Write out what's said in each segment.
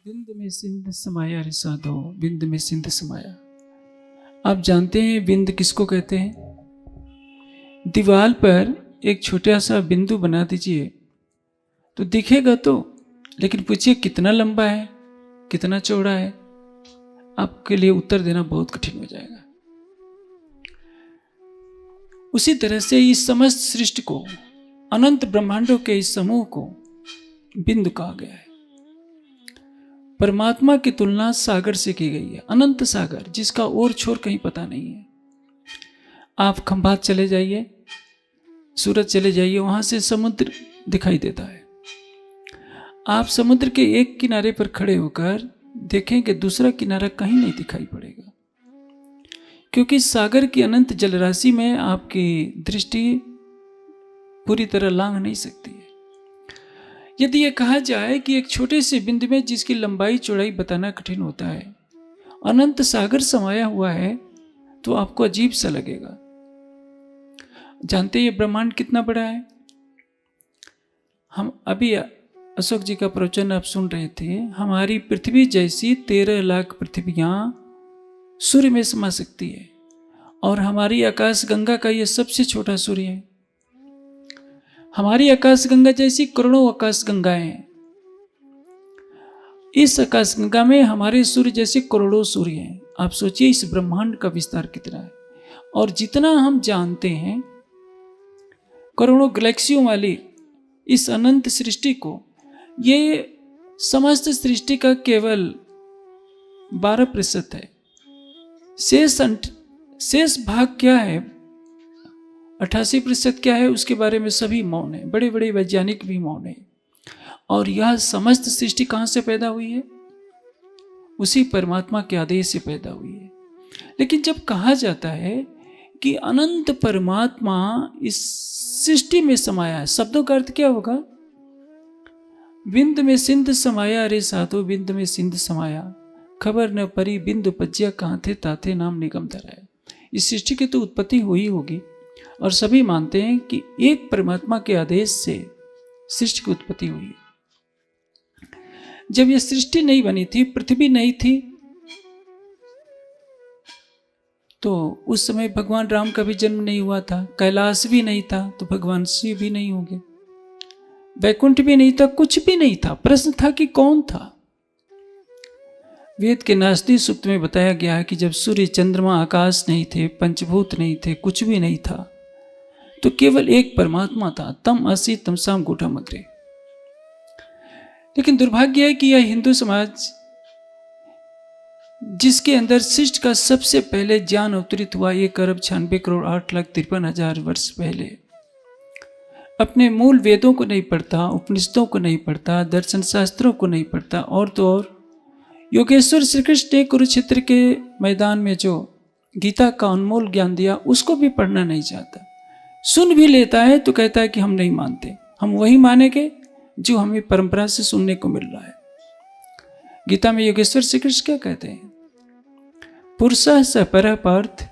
बिंद में सिंध समाया रे साधो, बिंद में सिंध समाया। आप जानते हैं बिंद किसको कहते हैं? दीवार पर एक छोटा सा बिंदु बना दीजिए तो दिखेगा तो, लेकिन पूछिए कितना लंबा है, कितना चौड़ा है, आपके लिए उत्तर देना बहुत कठिन हो जाएगा। उसी तरह से इस समस्त सृष्टि को, अनंत ब्रह्मांडों के इस समूह को बिंदु कहा गया है। परमात्मा की तुलना सागर से की गई है, अनंत सागर जिसका और छोर कहीं पता नहीं है। आप खंभात चले जाइए, सूरत चले जाइए, वहां से समुद्र दिखाई देता है। आप समुद्र के एक किनारे पर खड़े होकर देखें कि दूसरा किनारा कहीं नहीं दिखाई पड़ेगा, क्योंकि सागर की अनंत जलराशि में आपकी दृष्टि पूरी तरह लांघ नहीं सकती है। यदि यह कहा जाए कि एक छोटे से बिंदु में जिसकी लंबाई चौड़ाई बताना कठिन होता है, अनंत सागर समाया हुआ है, तो आपको अजीब सा लगेगा। जानते हैं ये ब्रह्मांड कितना बड़ा है? हम अभी अशोक जी का प्रवचन आप सुन रहे थे, हमारी पृथ्वी जैसी 13 लाख पृथ्वियां सूर्य में समा सकती है, और हमारी आकाश गंगा का यह सबसे छोटा सूर्य है। हमारी आकाश गंगा जैसी करोड़ों आकाश गंगाएं हैं। इस आकाश गंगा में हमारे सूर्य जैसे करोड़ों सूर्य हैं। आप सोचिए इस ब्रह्मांड का विस्तार कितना है। और जितना हम जानते हैं, करोड़ों गैलेक्सियों वाली इस अनंत सृष्टि को, ये समस्त सृष्टि का केवल 12% है। शेष भाग क्या है, 88% क्या है, उसके बारे में सभी मौन है। बड़े बड़े वैज्ञानिक भी मौन है। और यह समस्त सृष्टि कहां से पैदा हुई है? उसी परमात्मा के आदेश से पैदा हुई है। लेकिन जब कहा जाता है कि अनंत परमात्मा इस सृष्टि में समाया है, शब्दों का अर्थ क्या होगा? बिंद में सिंध समाया रे साधो, बिंद में सिंध समाया, खबर न परी बिंदु पज्या, कहाँ थे ताथे नाम निगम धराया। इस सृष्टि की तो उत्पत्ति हुई होगी, और सभी मानते हैं कि एक परमात्मा के आदेश से सृष्टि की उत्पत्ति हुई है। जब यह सृष्टि नहीं बनी थी, पृथ्वी नहीं थी, तो उस समय भगवान राम का भी जन्म नहीं हुआ था, कैलाश भी नहीं था, तो भगवान शिव भी नहीं होंगे, वैकुंठ भी नहीं था, कुछ भी नहीं था। प्रश्न था कि कौन था? वेद के नास्ति सूक्त में बताया गया है कि जब सूर्य चंद्रमा आकाश नहीं थे, पंचभूत नहीं थे, कुछ भी नहीं था, तो केवल एक परमात्मा था, तम असि तमसाम गूढ़म अग्रे। लेकिन दुर्भाग्य है कि यह हिंदू समाज, जिसके अंदर सृष्टि का सबसे पहले ज्ञान अवतरित हुआ 1,96,08,53,000 वर्ष पहले, अपने मूल वेदों को नहीं पढ़ता, उपनिषदों को नहीं पढ़ता, दर्शन शास्त्रों को नहीं पढ़ता, और तो और योगेश्वर श्री कृष्ण ने कुरुक्षेत्र के मैदान में जो गीता का अनमोल ज्ञान दिया, उसको भी पढ़ना नहीं चाहता। सुन भी लेता है तो कहता है कि हम नहीं मानते, हम वही मानेंगे जो हमें परंपरा से सुनने को मिल रहा है। गीता में योगेश्वर श्री कृष्ण क्या कहते हैं? पुरुषः स परः पार्थ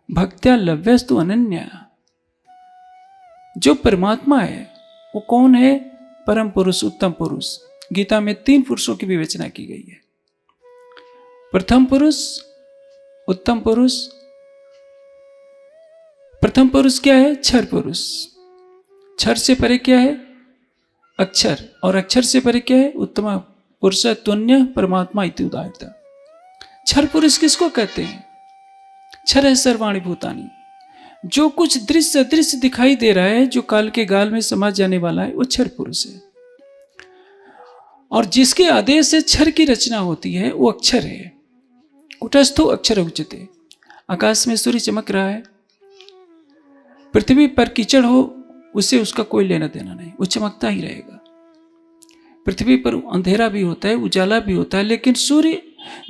भक्त्या लव्यस्तु अनन्या। जो परमात्मा है वो कौन है? परम पुरुष, उत्तम पुरुष। गीता में 3 पुरुषों की विवेचना की गई है। प्रथम पुरुष, उत्तम पुरुष। प्रथम पुरुष क्या है? क्षर पुरुष। क्षर से परे क्या है? अक्षर। और अक्षर से परे क्या है? उत्तम पुरुष तुन्य परमात्मा इति उदाहरता। क्षर पुरुष किसको कहते हैं? क्षर है सर्वाणि भूतानि। जो कुछ दृश्य अदृश्य दिखाई दे रहा है, जो काल के गाल में समा जाने वाला है, वो क्षर पुरुष है। और जिसके आदेश से क्षर की रचना होती है, वो अक्षर है। कुटस्थो अक्षर उच्यते। आकाश में सूर्य चमक रहा है, पृथ्वी पर कीचड़ हो, उससे उसका कोई लेना देना नहीं, वो चमकता ही रहेगा। पृथ्वी पर अंधेरा भी होता है, उजाला भी होता है, लेकिन सूर्य,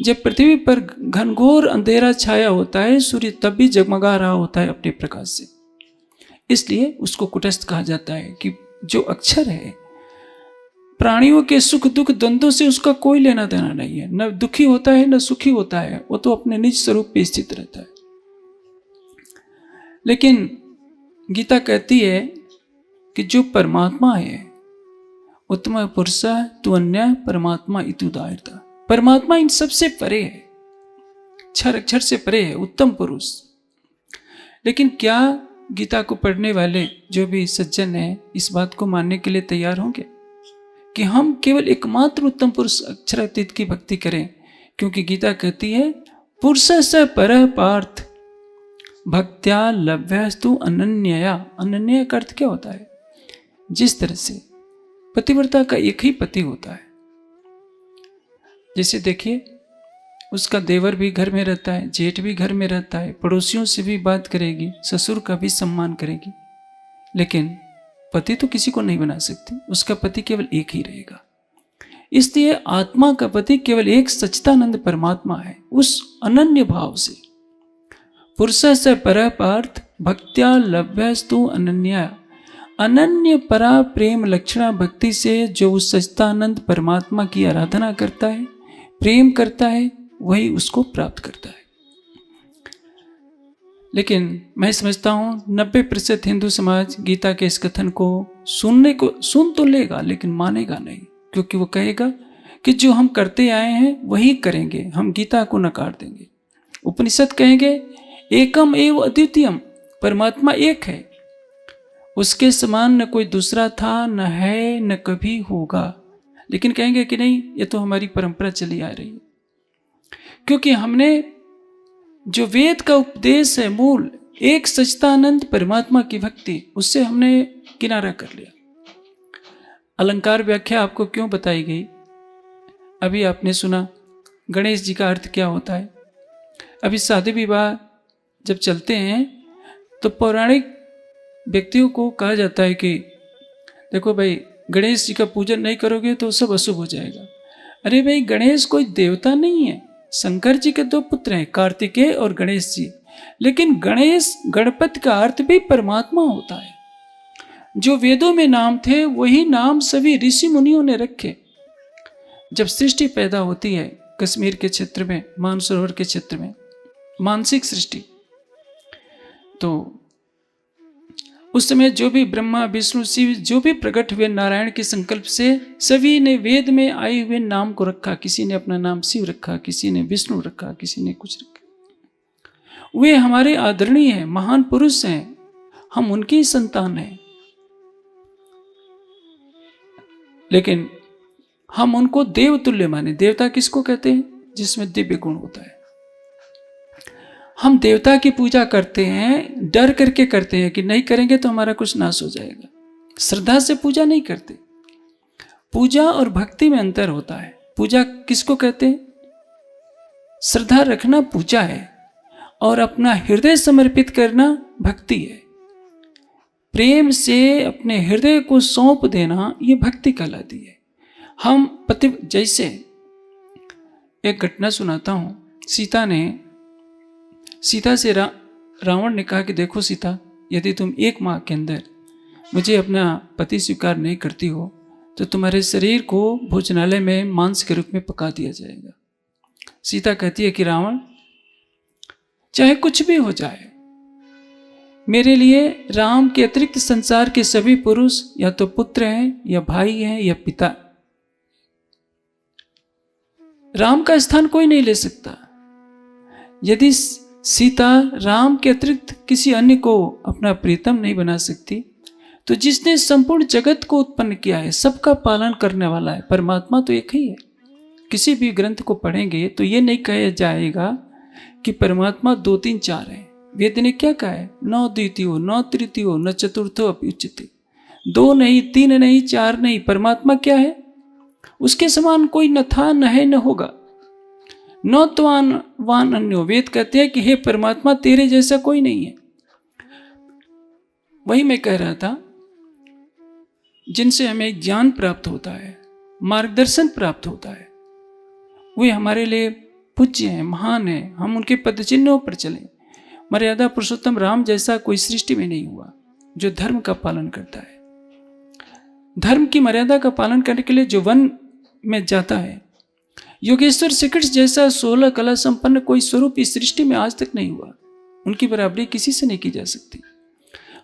जब पृथ्वी पर घनघोर अंधेरा छाया होता है, सूर्य तब भी जगमगा रहा होता है अपने प्रकाश से। इसलिए उसको कुटस्थ कहा जाता है कि जो अक्षर है, प्राणियों के सुख दुख द्वंद्वों से उसका कोई लेना देना नहीं है। न दुखी होता है, न सुखी होता है, वो तो अपने निज स्वरूप पे स्थित रहता है। लेकिन गीता कहती है कि जो परमात्मा है उत्तम पुरुष तु अन्य परमात्मा इति उदाहरता। परमात्मा इन सबसे परे है, क्षर अक्षर से परे है, उत्तम पुरुष। लेकिन क्या गीता को पढ़ने वाले जो भी सज्जन हैं इस बात को मानने के लिए तैयार होंगे कि हम केवल एकमात्र उत्तम पुरुष अक्षरातीत की भक्ति करें? क्योंकि गीता कहती है पुरुष स परः पार्थ भक्त्या लभ्यस्तु अनन्यया। अनन्य का अर्थ क्या होता है? जिस तरह से पतिव्रता का एक ही पति होता है, जैसे देखिए उसका देवर भी घर में रहता है, जेठ भी घर में रहता है, पड़ोसियों से भी बात करेगी, ससुर का भी सम्मान करेगी, लेकिन पति तो किसी को नहीं बना सकती, उसका पति केवल एक ही रहेगा। इसलिए आत्मा का पति केवल एक सच्चिदानंद परमात्मा है। उस अनन्य भाव से पुरुष से परः पार्थ भक्त्या लभ्यस्तु अनन्या, अनन्य परा प्रेम लक्षणा भक्ति से जो उस सच्चिदानंद परमात्मा की आराधना करता है, प्रेम करता है, वही उसको प्राप्त करता है। लेकिन मैं समझता हूं 90% हिंदू समाज गीता के इस कथन को सुन तो लेगा लेकिन मानेगा नहीं, क्योंकि वो कहेगा कि जो हम करते आए हैं वही करेंगे, हम गीता को नकार देंगे। उपनिषद कहेंगे एकम एव अद्वितीयम, परमात्मा एक है, उसके समान न कोई दूसरा था, न है, न कभी होगा। लेकिन कहेंगे कि नहीं, ये तो हमारी परंपरा चली आ रही है, क्योंकि हमने जो वेद का उपदेश है मूल एक सच्चिदानंद परमात्मा की भक्ति, उससे हमने किनारा कर लिया। अलंकार व्याख्या आपको क्यों बताई गई? अभी आपने सुना गणेश जी का अर्थ क्या होता है। अभी शादी विवाह जब चलते हैं तो पौराणिक व्यक्तियों को कहा जाता है कि देखो भाई, गणेश जी का पूजन नहीं करोगे तो सब अशुभ हो जाएगा। अरे भाई, गणेश कोई देवता नहीं है। शंकर जी के 2 पुत्र हैं, कार्तिकेय और गणेश जी, लेकिन गणेश गणपति का अर्थ भी परमात्मा होता है। जो वेदों में नाम थे वही नाम सभी ऋषि मुनियों ने रखे। जब सृष्टि पैदा होती है कश्मीर के क्षेत्र में, मानसरोवर के क्षेत्र में, मानसिक सृष्टि, तो उस समय जो भी ब्रह्मा विष्णु शिव जो भी प्रकट हुए नारायण के संकल्प से सभी ने वेद में आए हुए नाम को रखा। किसी ने अपना नाम शिव रखा, किसी ने विष्णु रखा, किसी ने कुछ रखा। वे हमारे आदरणीय हैं, महान पुरुष हैं, हम उनकी संतान हैं, लेकिन हम उनको देवतुल्य माने। देवता किसको कहते हैं? जिसमें दिव्य गुण होता है। हम देवता की पूजा करते हैं, डर करके करते हैं कि नहीं करेंगे तो हमारा कुछ नाश हो जाएगा। श्रद्धा से पूजा नहीं करते। पूजा और भक्ति में अंतर होता है। पूजा किसको कहते हैं? श्रद्धा रखना पूजा है और अपना हृदय समर्पित करना भक्ति है। प्रेम से अपने हृदय को सौंप देना ये भक्ति कहलाती है। हम जैसे एक घटना सुनाता हूं। सीता से रावण ने कहा कि देखो सीता, यदि तुम 1 माह के अंदर मुझे अपना पति स्वीकार नहीं करती हो तो तुम्हारे शरीर को भोजनालय में मांस के रूप में पका दिया जाएगा। सीता कहती है कि रावण, चाहे कुछ भी हो जाए, मेरे लिए राम के अतिरिक्त संसार के सभी पुरुष या तो पुत्र हैं या भाई हैं या पिता। राम का स्थान कोई नहीं ले सकता। यदि सीता राम के अतिरिक्त किसी अन्य को अपना प्रीतम नहीं बना सकती, तो जिसने संपूर्ण जगत को उत्पन्न किया है, सबका पालन करने वाला है, परमात्मा तो एक ही है। किसी भी ग्रंथ को पढ़ेंगे तो ये नहीं कहा जाएगा कि परमात्मा 2 3 4 है। वेद ने क्या कहा है? न द्वितीयो न तृतीयो न चतुर्थो अपि उच्यते। 2 नहीं, 3 नहीं, 4 नहीं, परमात्मा क्या है? उसके समान कोई न था, न है, न होगा। न त्वान वान अन्यो, वेद कहते हैं कि हे परमात्मा, तेरे जैसा कोई नहीं है। वही मैं कह रहा था, जिनसे हमें ज्ञान प्राप्त होता है, मार्गदर्शन प्राप्त होता है, वे हमारे लिए पूज्य हैं, महान हैं। हम उनके पदचिन्हों पर चलें। मर्यादा पुरुषोत्तम राम जैसा कोई सृष्टि में नहीं हुआ जो धर्म का पालन करता है। धर्म की मर्यादा का पालन करने के लिए जो वन में जाता है, योगेश्वर श्री कृष्ण जैसा 16 कला संपन्न कोई स्वरूप इस सृष्टि में आज तक नहीं हुआ। उनकी बराबरी किसी से नहीं की जा सकती।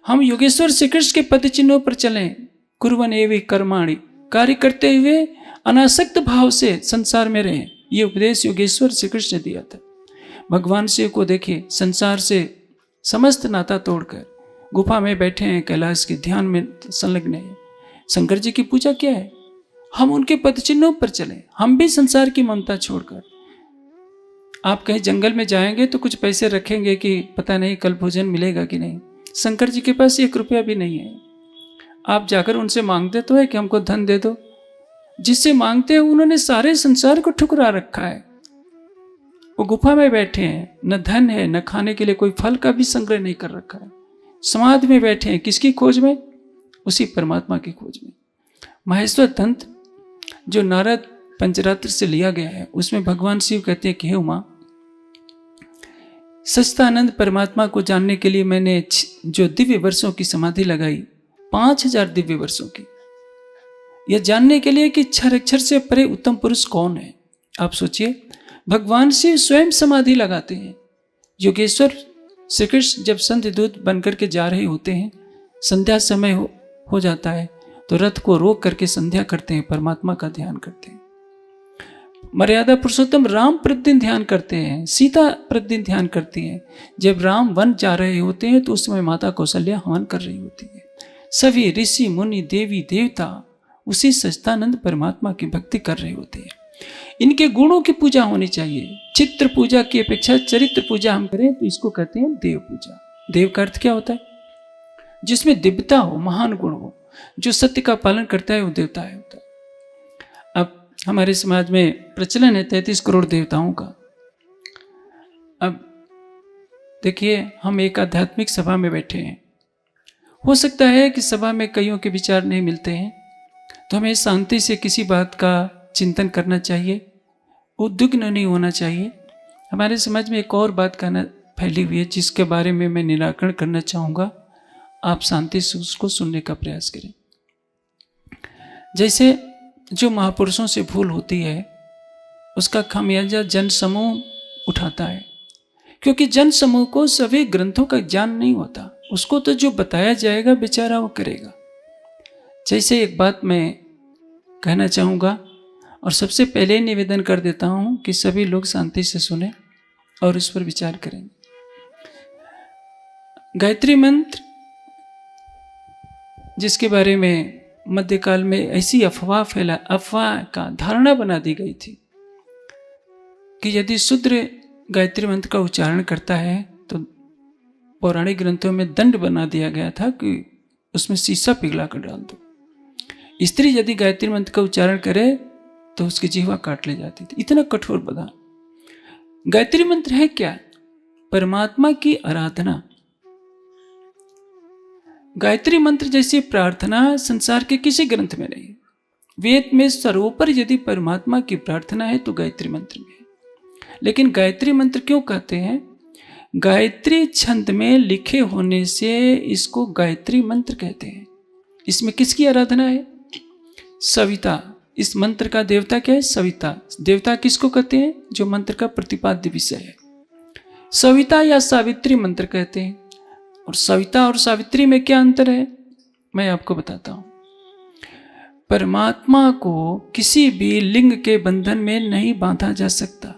हम योगेश्वर श्री कृष्ण के पद चिन्हों पर चलें। कुर्वन् एव कर्माणि कार्य करते हुए अनासक्त भाव से संसार में रहें। ये उपदेश योगेश्वर श्री कृष्ण ने दिया था। भगवान शिव को देखिए, संसार से समस्त नाता तोड़कर गुफा में बैठे हैं, कैलाश के ध्यान में संलग्न हैं। शंकर जी की पूजा क्या है? हम उनके पद चिन्हों पर चलें, हम भी संसार की ममता छोड़कर। आप कहीं जंगल में जाएंगे तो कुछ पैसे रखेंगे कि पता नहीं कल भोजन मिलेगा कि नहीं। शंकर जी के पास 1 रुपया भी नहीं है। आप जाकर उनसे मांगते तो है कि हमको धन दे दो। जिससे मांगते हैं उन्होंने सारे संसार को ठुकरा रखा है। वो गुफा में बैठे हैं, न धन है न खाने के लिए कोई फल का भी संग्रह नहीं कर रखा है। समाधि में बैठे हैं, किसकी खोज में? उसी परमात्मा की खोज में। महेश्वर तंत्र जो नारद पंचरात्र से लिया गया है, उसमें भगवान शिव कहते हैं कि हे उमा, सच्चिदानंद परमात्मा को जानने के लिए मैंने जो दिव्य वर्षों की समाधि लगाई, 5000 दिव्य वर्षों की, यह जानने के लिए कि क्षर अक्षर से परे उत्तम पुरुष कौन है। आप सोचिए, भगवान शिव स्वयं समाधि लगाते हैं। योगेश्वर श्री कृष्ण जब संध्या दूत बनकर के जा रहे होते हैं, संध्या समय हो जाता है, तो रथ को रोक करके संध्या करते हैं, परमात्मा का ध्यान करते हैं। मर्यादा पुरुषोत्तम राम प्रतिदिन ध्यान करते हैं, सीता प्रतिदिन ध्यान करती है। जब राम वन जा रहे होते हैं तो उस समय माता कौशल्या हवन कर रही होती है। सभी ऋषि मुनि देवी देवता उसी सच्चिदानंद परमात्मा की भक्ति कर रहे होते हैं। इनके गुणों की पूजा होनी चाहिए। चित्र पूजा की अपेक्षा चरित्र पूजा हम करें तो इसको कहते हैं देव पूजा। देव का अर्थ क्या होता है? जिसमें दिव्यता हो, महान गुण हो, जो सत्य का पालन करता है वो देवता है होता है। अब हमारे समाज में प्रचलन है 33 करोड़ देवताओं का। अब देखिए, हम एक आध्यात्मिक सभा में बैठे हैं। हो सकता है कि सभा में कईयों के विचार नहीं मिलते हैं, तो हमें शांति से किसी बात का चिंतन करना चाहिए, उद्विग्न नहीं होना चाहिए। हमारे समाज में एक और बात कहना फैली हुई है जिसके बारे में मैं निराकरण करना चाहूँगा। आप शांति से उसको सुनने का प्रयास करें। जैसे जो महापुरुषों से भूल होती है उसका खामियाजा जन समूह उठाता है, क्योंकि जन समूह को सभी ग्रंथों का ज्ञान नहीं होता। उसको तो जो बताया जाएगा बेचारा वो करेगा। जैसे एक बात मैं कहना चाहूँगा और सबसे पहले निवेदन कर देता हूँ कि सभी लोग शांति से सुने और इस पर विचार करेंगे। गायत्री मंत्र, जिसके बारे में मध्यकाल में ऐसी अफवाह का धारणा बना दी गई थी कि यदि शूद्र गायत्री मंत्र का उच्चारण करता है तो पौराणिक ग्रंथों में दंड बना दिया गया था कि उसमें शीशा पिघला कर डाल दो। स्त्री यदि गायत्री मंत्र का उच्चारण करे तो उसकी जीवा काट ले जाती थी। इतना कठोर बधा। गायत्री मंत्र है क्या? परमात्मा की आराधना। गायत्री मंत्र जैसी प्रार्थना संसार के किसी ग्रंथ में नहीं। वेद में सर्वोपरि यदि परमात्मा की प्रार्थना है तो गायत्री मंत्र में है। लेकिन गायत्री मंत्र क्यों कहते हैं? गायत्री छंद में लिखे होने से इसको गायत्री मंत्र कहते हैं। इसमें किसकी आराधना है? सविता। इस मंत्र का देवता क्या है? सविता। देवता किसको कहते हैं? जो मंत्र का प्रतिपाद्य विषय है। सविता या सावित्री मंत्र कहते हैं। और सविता और सावित्री में क्या अंतर है मैं आपको बताता हूं। परमात्मा को किसी भी लिंग के बंधन में नहीं बांधा जा सकता।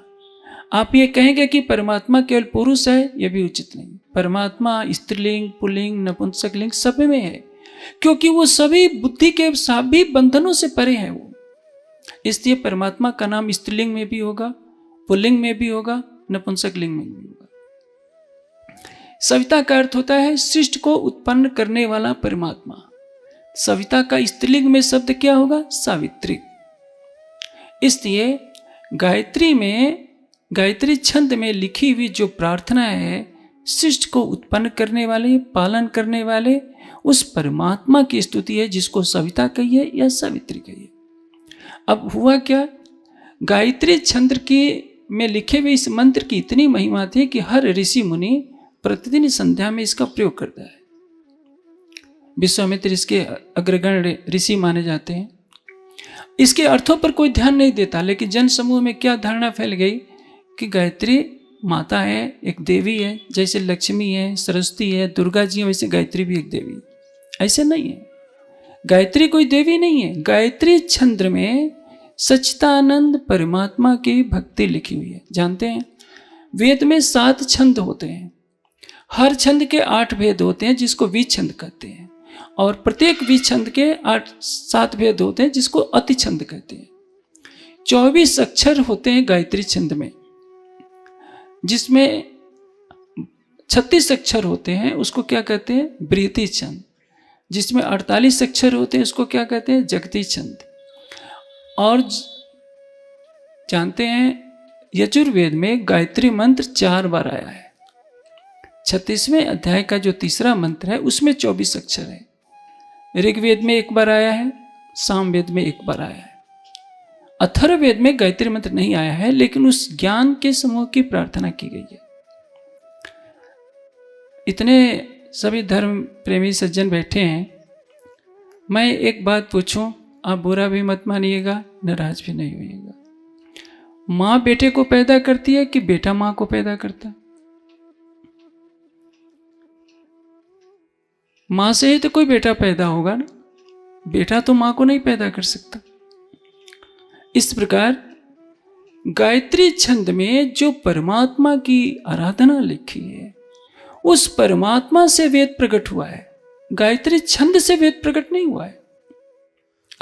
आप ये कहेंगे कि परमात्मा केवल पुरुष है, यह भी उचित नहीं। परमात्मा स्त्रीलिंग, पुल्लिंग, नपुंसक लिंग सब में है, क्योंकि वो सभी बुद्धि के सभी बंधनों से परे है वो। इसलिए परमात्मा का नाम स्त्रीलिंग में भी होगा, पुल्लिंग में भी होगा, नपुंसक लिंग में भी होगा। सविता का अर्थ होता है सृष्टि को उत्पन्न करने वाला परमात्मा। सविता का स्त्रीलिंग में शब्द क्या होगा? सावित्री। इसलिए गायत्री में, गायत्री छंद में लिखी हुई जो प्रार्थना है, सृष्टि को उत्पन्न करने वाले, पालन करने वाले उस परमात्मा की स्तुति है, जिसको सविता कहिए या सावित्री कहिए। अब हुआ क्या? गायत्री छंद की में लिखे हुए इस मंत्र की इतनी महिमा थी कि हर ऋषि मुनि प्रतिदिन संध्या में इसका प्रयोग करता है। विश्वामित्र इसके अग्रगण्य ऋषि माने जाते हैं। इसके अर्थों पर कोई ध्यान नहीं देता, लेकिन जन समूह में क्या धारणा फैल गई कि गायत्री माता है, एक देवी है। जैसे लक्ष्मी है, सरस्वती है, दुर्गा जी है, वैसे गायत्री भी एक देवी है। ऐसे नहीं है। गायत्री कोई देवी नहीं है। गायत्री छंद में सच्चिदानंद परमात्मा की भक्ति लिखी हुई है। जानते हैं वेद में 7 छंद होते हैं, हर छंद के 8 भेद होते हैं जिसको विछंद कहते हैं, और प्रत्येक विछंद के 7 भेद होते हैं जिसको अतिछंद कहते हैं। 24 अक्षर होते हैं गायत्री छंद में, जिसमें 36 अक्षर होते हैं उसको क्या कहते हैं, बृहति छंद। जिसमें 48 अक्षर होते हैं उसको क्या कहते हैं, जगती छंद। और जानते हैं यजुर्वेद में गायत्री मंत्र 4 बार आया है। 36वें अध्याय का जो तीसरा मंत्र है उसमें 24 अक्षर है। ऋग्वेद में 1 बार आया है, सामवेद में 1 बार आया है। अथर्ववेद में गायत्री मंत्र नहीं आया है, लेकिन उस ज्ञान के समूह की प्रार्थना की गई है। इतने सभी धर्म प्रेमी सज्जन बैठे हैं, मैं एक बात पूछूं, आप बुरा भी मत मानिएगा, नाराज भी नहीं होइएगा। माँ बेटे को पैदा करती है कि बेटा माँ को पैदा करता है? माँ से ही तो कोई बेटा पैदा होगा ना, बेटा तो माँ को नहीं पैदा कर सकता। इस प्रकार गायत्री छंद में जो परमात्मा की आराधना लिखी है, उस परमात्मा से वेद प्रकट हुआ है। गायत्री छंद से वेद प्रकट नहीं हुआ है।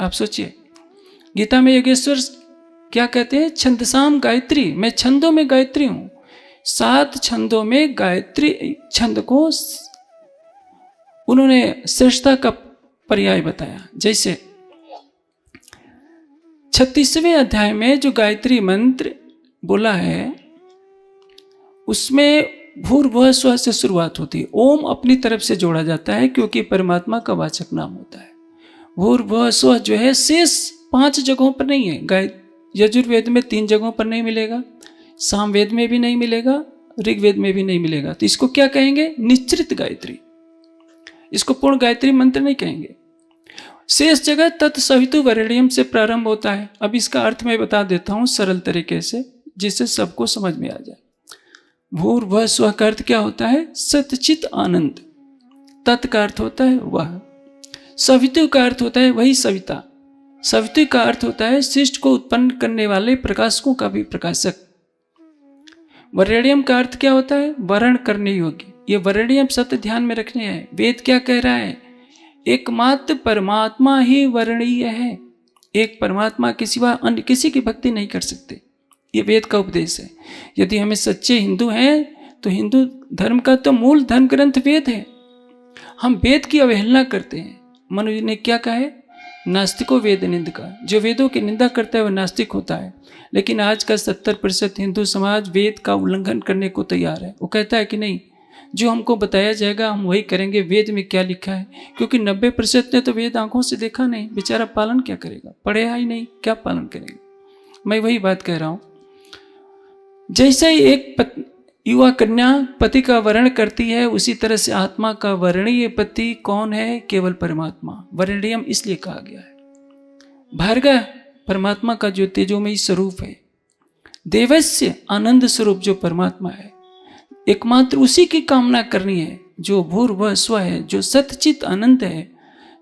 आप सोचिए, गीता में योगेश्वर क्या कहते हैं, छंदसाम गायत्री, मैं छंदों में गायत्री हूं। 7 छंदों में गायत्री छंद को उन्होंने श्रेष्ठता का पर्याय बताया। जैसे 36वें अध्याय में जो गायत्री मंत्र बोला है उसमें भूर्भुवः स्वः से शुरुआत होती है। ओम अपनी तरफ से जोड़ा जाता है क्योंकि परमात्मा का वाचक नाम होता है। भूर्भुवः स्वः जो है शेष 5 जगहों पर नहीं है। यजुर्वेद में 3 जगहों पर नहीं मिलेगा, सामवेद में भी नहीं मिलेगा, ऋग्वेद में भी नहीं मिलेगा। तो इसको क्या कहेंगे, निश्चित गायत्री। इसको पूर्ण गायत्री मंत्र नहीं कहेंगे। शेष जगह तत्सवितु वरेण्यम से प्रारंभ होता है। अब इसका अर्थ मैं बता देता हूं सरल तरीके से, जिससे सबको समझ में आ जाए। भूर्भुवः स्वः का अर्थ क्या होता है, सतचित आनंद। तत् का अर्थ होता है वह, सवितु का अर्थ होता है वही सविता, सवितु का अर्थ होता है सृष्टि को उत्पन्न करने वाले प्रकाशकों का भी प्रकाशक। वरेण्यम का अर्थ क्या होता है, वर्ण करने योग्य। ये वरेण्यम शब्द ध्यान में रखने हैं। वेद क्या कह रहा है, एकमात्र परमात्मा ही वर्णीय है। एक परमात्मा के सिवा अन्य किसी की भक्ति नहीं कर सकते। ये वेद का उपदेश है। यदि हमें सच्चे हिंदू हैं तो हिंदू धर्म का तो मूल धर्म ग्रंथ वेद है। हम वेद की अवहेलना करते हैं। मनु ने क्या कहा है, नास्तिको वेद निंद का। जो वेदों की निंदा करता है वह नास्तिक होता है। लेकिन आज का 70% हिंदू समाज वेद का उल्लंघन करने को तैयार है। वो कहता है कि नहीं, जो हमको बताया जाएगा हम वही करेंगे, वेद में क्या लिखा है। क्योंकि 90% ने तो वेद आंखों से देखा नहीं, बेचारा पालन क्या करेगा, पढ़ेगा ही नहीं, क्या पालन करेगा। मैं वही बात कह रहा हूं। जैसे ही एक युवा कन्या पति का वर्ण करती है, उसी तरह से आत्मा का वर्णीय पति कौन है, केवल परमात्मा। वर्णीयम इसलिए कहा गया है। भार्गव परमात्मा का जो तेजोमयी स्वरूप है, देवस्य आनंद स्वरूप जो परमात्मा है, एकमात्र उसी की कामना करनी है जो भूर्भुवः स्वः है, जो सतचित आनंद है,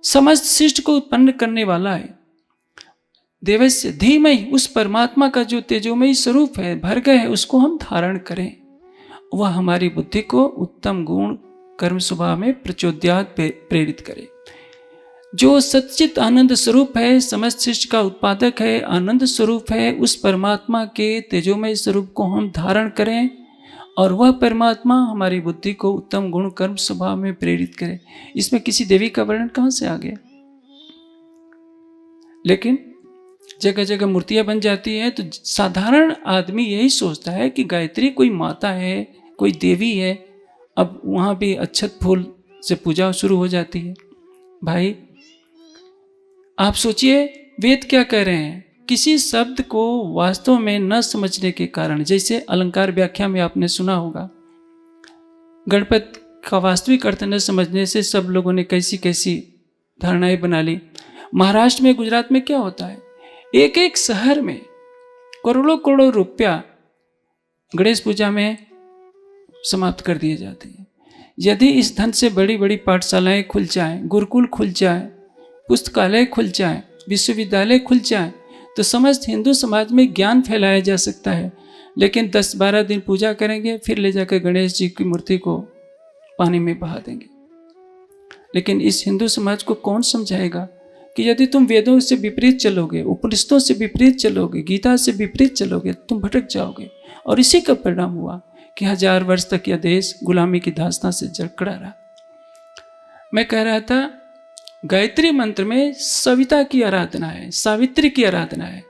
समस्त सृष्टि को उत्पन्न करने वाला है। देवस्य धीमहि, उस परमात्मा का जो तेजोमयी स्वरूप है, भर्ग है, उसको हम धारण करें। वह हमारी बुद्धि को उत्तम गुण कर्म स्वभाव में प्रचोदयात प्रेरित करे। जो सच्चित आनंद स्वरूप है, समस्त सृष्टि का उत्पादक है, आनंद स्वरूप है, उस परमात्मा के तेजोमय स्वरूप को हम धारण करें और वह परमात्मा हमारी बुद्धि को उत्तम गुण कर्म स्वभाव में प्रेरित करे। इसमें किसी देवी का वर्णन कहां से आ गया। लेकिन जगह जगह मूर्तियां बन जाती हैं तो साधारण आदमी यही सोचता है कि गायत्री कोई माता है, कोई देवी है। अब वहां भी अक्षत फूल से पूजा शुरू हो जाती है। भाई आप सोचिए वेद क्या कह रहे हैं। किसी शब्द को वास्तव में न समझने के कारण, जैसे अलंकार व्याख्या में आपने सुना होगा, गणपति का वास्तविक अर्थ न समझने से सब लोगों ने कैसी कैसी धारणाएं बना ली। महाराष्ट्र में, गुजरात में क्या होता है, एक एक शहर में करोड़ों करोड़ों रुपया गणेश पूजा में समाप्त कर दिए जाते हैं। यदि इस धन से बड़ी बड़ी पाठशालाएं खुल जाएं, गुरुकुल खुल जाए, पुस्तकालय खुल जाए, विश्वविद्यालय खुल जाए तो समस्त हिंदू समाज में ज्ञान फैलाया जा सकता है। लेकिन 10-12 दिन पूजा करेंगे, फिर ले जाकर गणेश जी की मूर्ति को पानी में बहा देंगे। लेकिन इस हिंदू समाज को कौन समझाएगा कि यदि तुम वेदों से विपरीत चलोगे, उपनिषदों से विपरीत चलोगे, गीता से विपरीत चलोगे, तुम भटक जाओगे। और इसी का परिणाम हुआ कि 1000 वर्ष तक यह देश गुलामी की दास्तां से जकड़ा रहा। मैं कह रहा था, गायत्री मंत्र में सविता की आराधना है, सावित्री की आराधना है।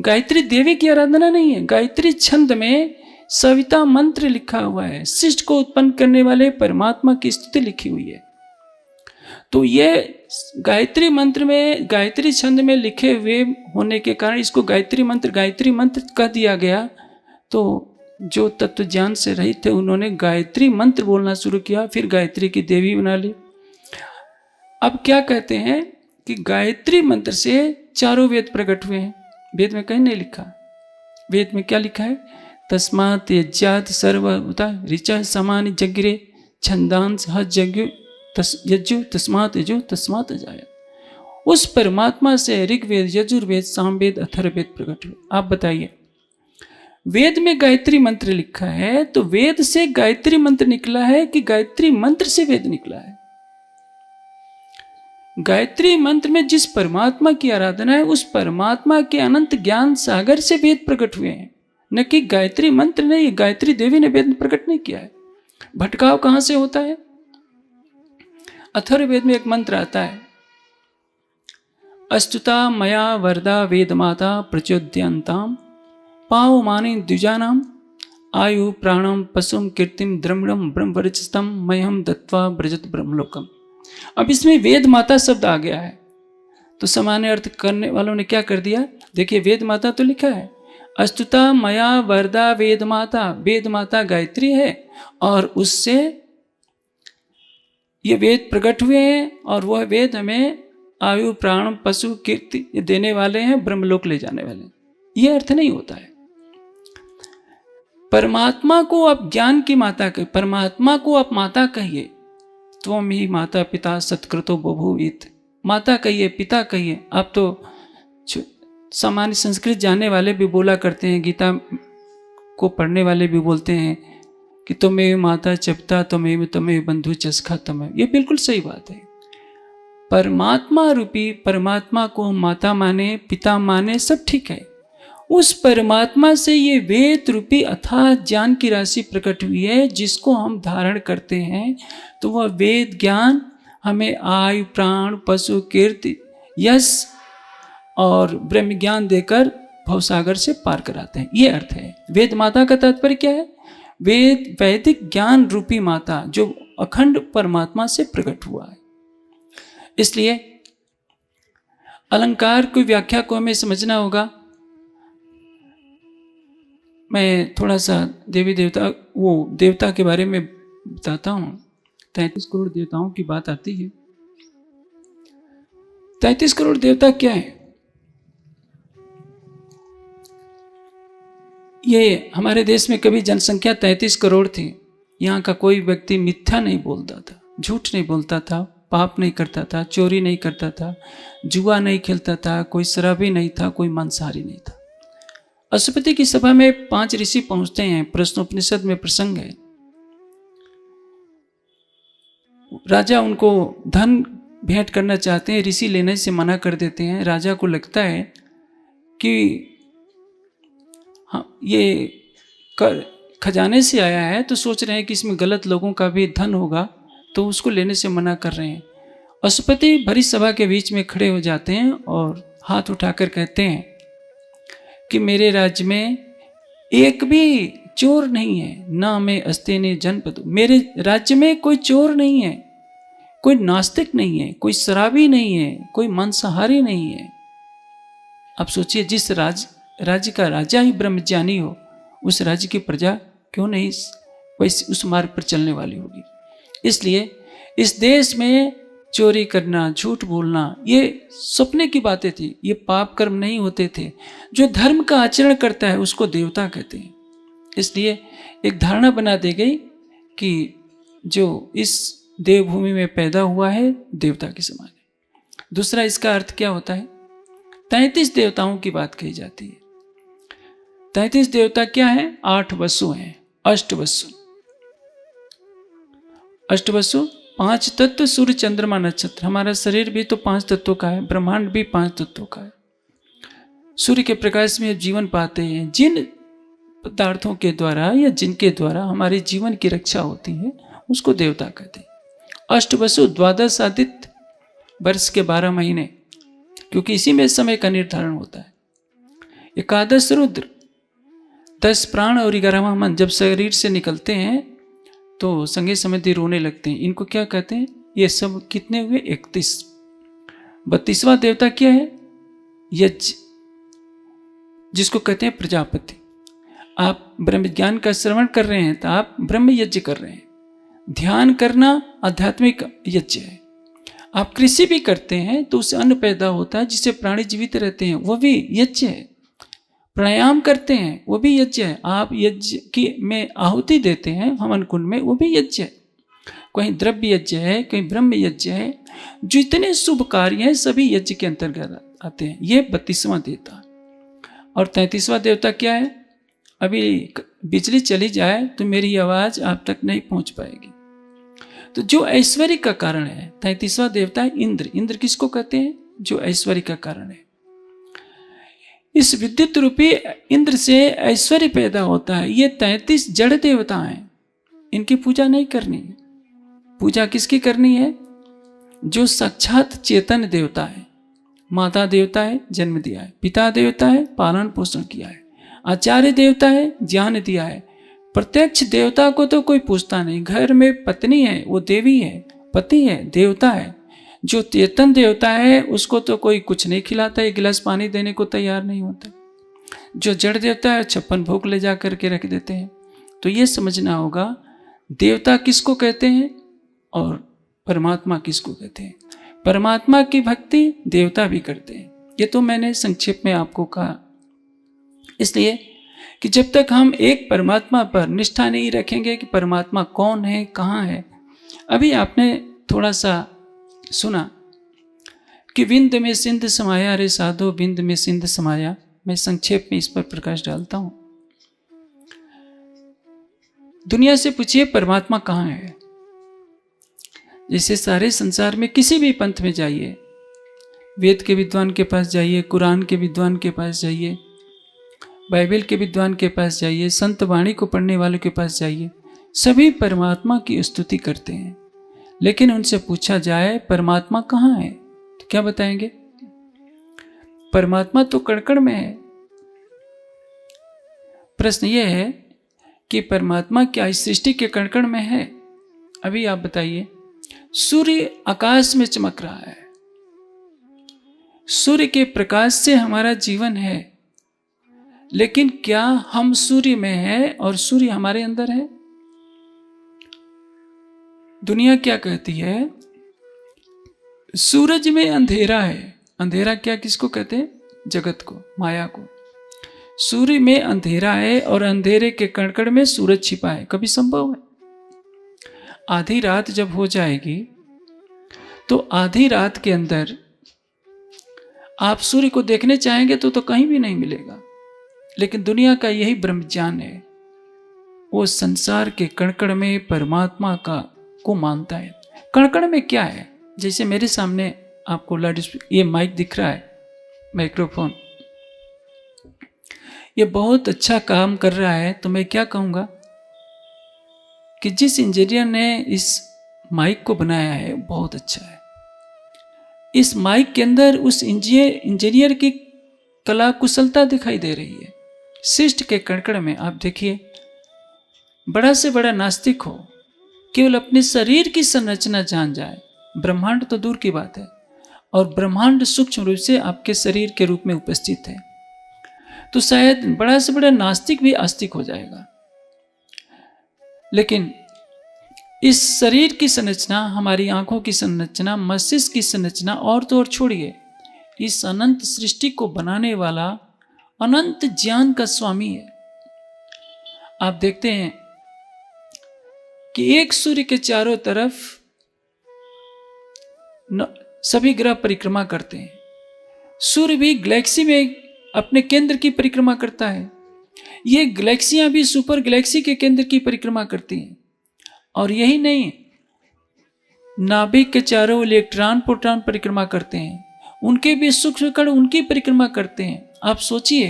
गायत्री देवी की आराधना नहीं है। गायत्री छंद में सविता मंत्र लिखा हुआ है, शिष्ट को उत्पन्न करने वाले परमात्मा की स्तुति लिखी हुई है। तो ये गायत्री मंत्र में, गायत्री छंद में लिखे हुए होने के कारण इसको गायत्री मंत्र कह दिया गया। तो जो तत्व ज्ञान से रहित थे उन्होंने गायत्री मंत्र बोलना शुरू किया, फिर गायत्री की देवी बना ली। अब क्या कहते हैं कि गायत्री मंत्र से चारों वेद प्रकट हुए हैं। वेद में कहीं नहीं लिखा। वेद में क्या लिखा है? तस्मात् यज्ञात् सर्वभूता ऋचा समानि जग्रे छंदांस यज्ञु तस्मात् यजु तस्मात् अजाय। उस परमात्मा से ऋग्वेद, यजुर्वेद, सामवेद, अथर्ववेद प्रकट हुए। आप बताइए, वेद में गायत्री मंत्र लिखा है तो वेद से गायत्री मंत्र निकला है कि गायत्री मंत्र से वेद निकला है? गायत्री मंत्र में जिस परमात्मा की आराधना है उस परमात्मा के अनंत ज्ञान सागर से वेद प्रकट हुए हैं, न कि गायत्री मंत्र ने, गायत्री देवी ने वेद प्रकट नहीं किया है। भटकाव कहां से होता है? अथर्ववेद में एक मंत्र आता है, अस्तुता मया वरदा वेद माता प्रचोद्यंताम पावमानि द्विजानाम आयु प्राणम पशुम कीर्तिम द्रमणम ब्रह्मवर्चस्तम मयम दत्वा ब्रजत ब्रह्मलोकम। अब इसमें वेद माता शब्द आ गया है तो सामान्य अर्थ करने वालों ने क्या कर दिया? देखिए, वेद माता तो लिखा है, अस्तुता मया वरदा वेद माता। वेद माता गायत्री है और उससे ये वेद प्रकट हुए हैं और वह वेद हमें आयु प्राण पशु कीर्ति देने वाले हैं, ब्रह्मलोक ले जाने वाले हैं। ये अर्थ नहीं होता है। परमात्मा को आप ज्ञान की माता कहिए, परमात्मा को आप माता कहिए। त्वं ही माता पिता सत्कृतो बभूवित। माता कहिए, पिता कहिए। आप तो सामान्य संस्कृत जानने वाले भी बोला करते हैं, गीता को पढ़ने वाले भी बोलते हैं कि तुम्हें माता चपता तुम्हें बंधु चस्खा तुम्हें। ये बिल्कुल सही बात है। परमात्मा रूपी परमात्मा को माता माने, पिता माने, सब ठीक है। उस परमात्मा से ये वेद रूपी अथाह ज्ञान की राशि प्रकट हुई है, जिसको हम धारण करते हैं तो वह वेद ज्ञान हमें आयु प्राण पशु कीर्ति यश और ब्रह्म ज्ञान देकर भवसागर से पार कराते हैं। ये अर्थ है। वेद माता का तात्पर्य क्या है? वेद वैदिक ज्ञान रूपी माता जो अखंड परमात्मा से प्रकट हुआ है। इसलिए अलंकार की व्याख्या को हमें समझना होगा। मैं थोड़ा सा देवी देवता, वो देवता के बारे में बताता हूँ। 33 करोड़ देवताओं की बात आती है। 33 करोड़ देवता क्या है? ये हमारे देश में कभी जनसंख्या 33 करोड़ थी। यहाँ का कोई व्यक्ति मिथ्या नहीं बोलता था, झूठ नहीं बोलता था, पाप नहीं करता था, चोरी नहीं करता था, जुआ नहीं खेलता था, कोई शराबी नहीं था, कोई मांसाहारी नहीं था। अश्वपति की सभा में 5 ऋषि पहुंचते हैं। प्रश्नोपनिषद में प्रसंग है। राजा उनको धन भेंट करना चाहते हैं, ऋषि लेने से मना कर देते हैं। राजा को लगता है कि हाँ, ये खजाने से आया है, तो सोच रहे हैं कि इसमें गलत लोगों का भी धन होगा, तो उसको लेने से मना कर रहे हैं। अश्वपति भरी सभा के बीच में खड़े हो जाते हैं और हाथ उठाकर कहते हैं कि मेरे राज्य में एक भी चोर नहीं है, ना मैं अस्तेने जनपद। मेरे राज्य में कोई चोर नहीं है, कोई नास्तिक नहीं है, कोई शराबी नहीं है, कोई मांसाहारी नहीं है। अब सोचिए, जिस राज्य का राजा ही ब्रह्मज्ञानी हो, उस राज्य की प्रजा क्यों नहीं वैसे उस मार्ग पर चलने वाली होगी। इसलिए इस देश में चोरी करना, झूठ बोलना, ये सपने की बातें थी। ये पाप कर्म नहीं होते थे। जो धर्म का आचरण करता है उसको देवता कहते हैं। इसलिए एक धारणा बना दी गई कि जो इस देवभूमि में पैदा हुआ है देवता के समान है। दूसरा इसका अर्थ क्या होता है? 33 देवताओं की बात कही जाती है। 33 देवता क्या है? 8 वसु हैं, अष्टवसु। अष्टवसु 5 तत्व, सूर्य चंद्रमा नक्षत्र। हमारा शरीर भी तो 5 तत्वों का है, ब्रह्मांड भी 5 तत्वों का है। सूर्य के प्रकाश में जीवन पाते हैं। जिन पदार्थों के द्वारा या जिनके द्वारा हमारे जीवन की रक्षा होती है उसको देवता कहते हैं। अष्टवसु 12 आदित्य, वर्ष के 12 महीने, क्योंकि इसी में समय का निर्धारण होता है। एकादश रुद्र, 10 प्राण और 11वां मन जब शरीर से निकलते हैं तो संगे समझी रोने लगते हैं। इनको क्या कहते हैं? ये सब कितने हुए? 31। 32वां देवता क्या है? यज्ञ, जिसको कहते हैं प्रजापति। आप ब्रह्म ज्ञान का श्रवण कर रहे हैं तो आप ब्रह्म यज्ञ कर रहे हैं। ध्यान करना आध्यात्मिक यज्ञ है। आप कृषि भी करते हैं तो उससे अन्न पैदा होता है जिससे प्राणी जीवित रहते हैं, वो भी यज्ञ है। प्राणायाम करते हैं वो भी यज्ञ है। आप यज्ञ की में आहुति देते हैं हवन कुंड में, वो भी यज्ञ है। कहीं द्रव्य यज्ञ है, कहीं ब्रह्म यज्ञ है। जितने शुभ कार्य हैं सभी यज्ञ के अंतर्गत आते हैं। ये 32वां देवता। और 33वां देवता क्या है? अभी बिजली चली जाए तो मेरी आवाज आप तक नहीं पहुंच पाएगी। तो जो ऐश्वर्य का कारण है, 33वां देवता है इंद्र। इंद्र किसको कहते हैं? जो ऐश्वर्य का कारण है। इस विद्युत रूपी इंद्र से ऐश्वर्य पैदा होता है। ये 33 जड़ देवता हैं, इनकी पूजा नहीं करनी है। पूजा किसकी करनी है? जो साक्षात चेतन देवता है। माता देवता है, जन्म दिया है। पिता देवता है, पालन पोषण किया है। आचार्य देवता है, ज्ञान दिया है। प्रत्यक्ष देवता को तो कोई पूछता नहीं। घर में पत्नी है, वो देवी है, पति है, देवता है। जो चेतन देवता है उसको तो कोई कुछ नहीं खिलाता, एक गिलास पानी देने को तैयार नहीं होता। जो जड़ देवता है 56 भोग ले जा करके रख देते हैं। तो ये समझना होगा देवता किसको कहते हैं और परमात्मा किसको कहते हैं। परमात्मा की भक्ति देवता भी करते हैं। ये तो मैंने संक्षेप में आपको कहा, इसलिए कि जब तक हम एक परमात्मा पर निष्ठा नहीं रखेंगे कि परमात्मा कौन है, कहाँ है। अभी आपने थोड़ा सा सुना कि विंद में सिंध समाया, रे साधो विंद में सिंध समाया। मैं संक्षेप में इस पर प्रकाश डालता हूं। दुनिया से पूछिए परमात्मा कहाँ है। जैसे सारे संसार में किसी भी पंथ में जाइए, वेद के विद्वान के पास जाइए, कुरान के विद्वान के पास जाइए, बाइबल के विद्वान के पास जाइए, संत वाणी को पढ़ने वालों के पास जाइए, सभी परमात्मा की स्तुति करते हैं। लेकिन उनसे पूछा जाए परमात्मा कहाँ है तो क्या बताएंगे? परमात्मा तो कण-कण में है। प्रश्न यह है कि परमात्मा क्या इस सृष्टि के कण-कण में है? अभी आप बताइए। सूर्य आकाश में चमक रहा है, सूर्य के प्रकाश से हमारा जीवन है, लेकिन क्या हम सूर्य में हैं और सूर्य हमारे अंदर है? दुनिया क्या कहती है? सूरज में अंधेरा है। अंधेरा क्या किसको कहते हैं? जगत को, माया को। सूर्य में अंधेरा है और अंधेरे के कण-कण में सूरज छिपा है। कभी संभव है? आधी रात जब हो जाएगी तो आधी रात के अंदर आप सूर्य को देखने चाहेंगे तो कहीं भी नहीं मिलेगा। लेकिन दुनिया का यही ब्रह्म ज्ञान है, वो संसार के कण-कण में परमात्मा का को मानता है। कण-कण में क्या है? जैसे मेरे सामने आपको ये माइक दिख रहा है, माइक्रोफोन, ये बहुत अच्छा काम कर रहा है। तो मैं क्या कहूँगा कि जिस इंजीनियर ने इस माइक को बनाया है बहुत अच्छा है। इस माइक के अंदर उस इंजीनियर की कला कुशलता दिखाई दे रही है। सृष्टि के कण-कण में आप देखिए, बड़ा से बड़ा नास्तिक हो, केवल अपने शरीर की संरचना जान जाए, ब्रह्मांड तो दूर की बात है, और ब्रह्मांड सूक्ष्म रूप से आपके शरीर के रूप में उपस्थित है, तो शायद बड़ा से बड़ा नास्तिक भी आस्तिक हो जाएगा। लेकिन इस शरीर की संरचना, हमारी आंखों की संरचना, मस्तिष्क की संरचना, और तो और छोड़िए, इस अनंत सृष्टि को बनाने वाला अनंत ज्ञान का स्वामी है। आप देखते हैं कि एक सूर्य के चारों तरफ सभी ग्रह परिक्रमा करते हैं। सूर्य भी गैलेक्सी में अपने केंद्र की परिक्रमा करता है। ये गैलेक्सियां भी सुपर गैलेक्सी के केंद्र की परिक्रमा करती हैं। और यही नहीं, नाभिक के चारों इलेक्ट्रॉन प्रोटॉन परिक्रमा करते हैं, उनके भी सूक्ष्म कण उनकी परिक्रमा करते हैं। आप सोचिए,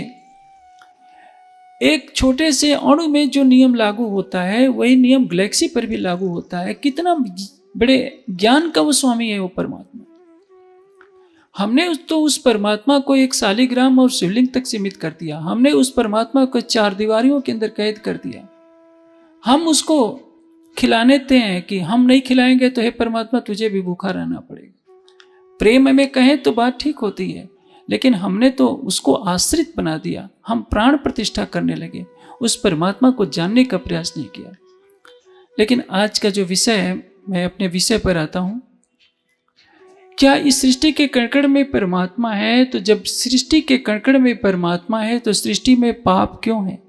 एक छोटे से अणु में जो नियम लागू होता है वही नियम गैलेक्सी पर भी लागू होता है। कितना बड़े ज्ञान का वो स्वामी है वो परमात्मा। हमने उस परमात्मा को एक शालिग्राम और शिवलिंग तक सीमित कर दिया। हमने उस परमात्मा को 4 दीवारियों के अंदर कैद कर दिया। हम उसको खिलाने देते हैं कि हम नहीं खिलाएंगे तो हे परमात्मा तुझे भी भूखा रहना पड़ेगा। प्रेम में कहें तो बात ठीक होती है, लेकिन हमने तो उसको आश्रित बना दिया। हम प्राण प्रतिष्ठा करने लगे, उस परमात्मा को जानने का प्रयास नहीं किया। लेकिन आज का जो विषय है, मैं अपने विषय पर आता हूं। क्या इस सृष्टि के कण में परमात्मा है? तो जब सृष्टि के कण में परमात्मा है तो सृष्टि में पाप क्यों है,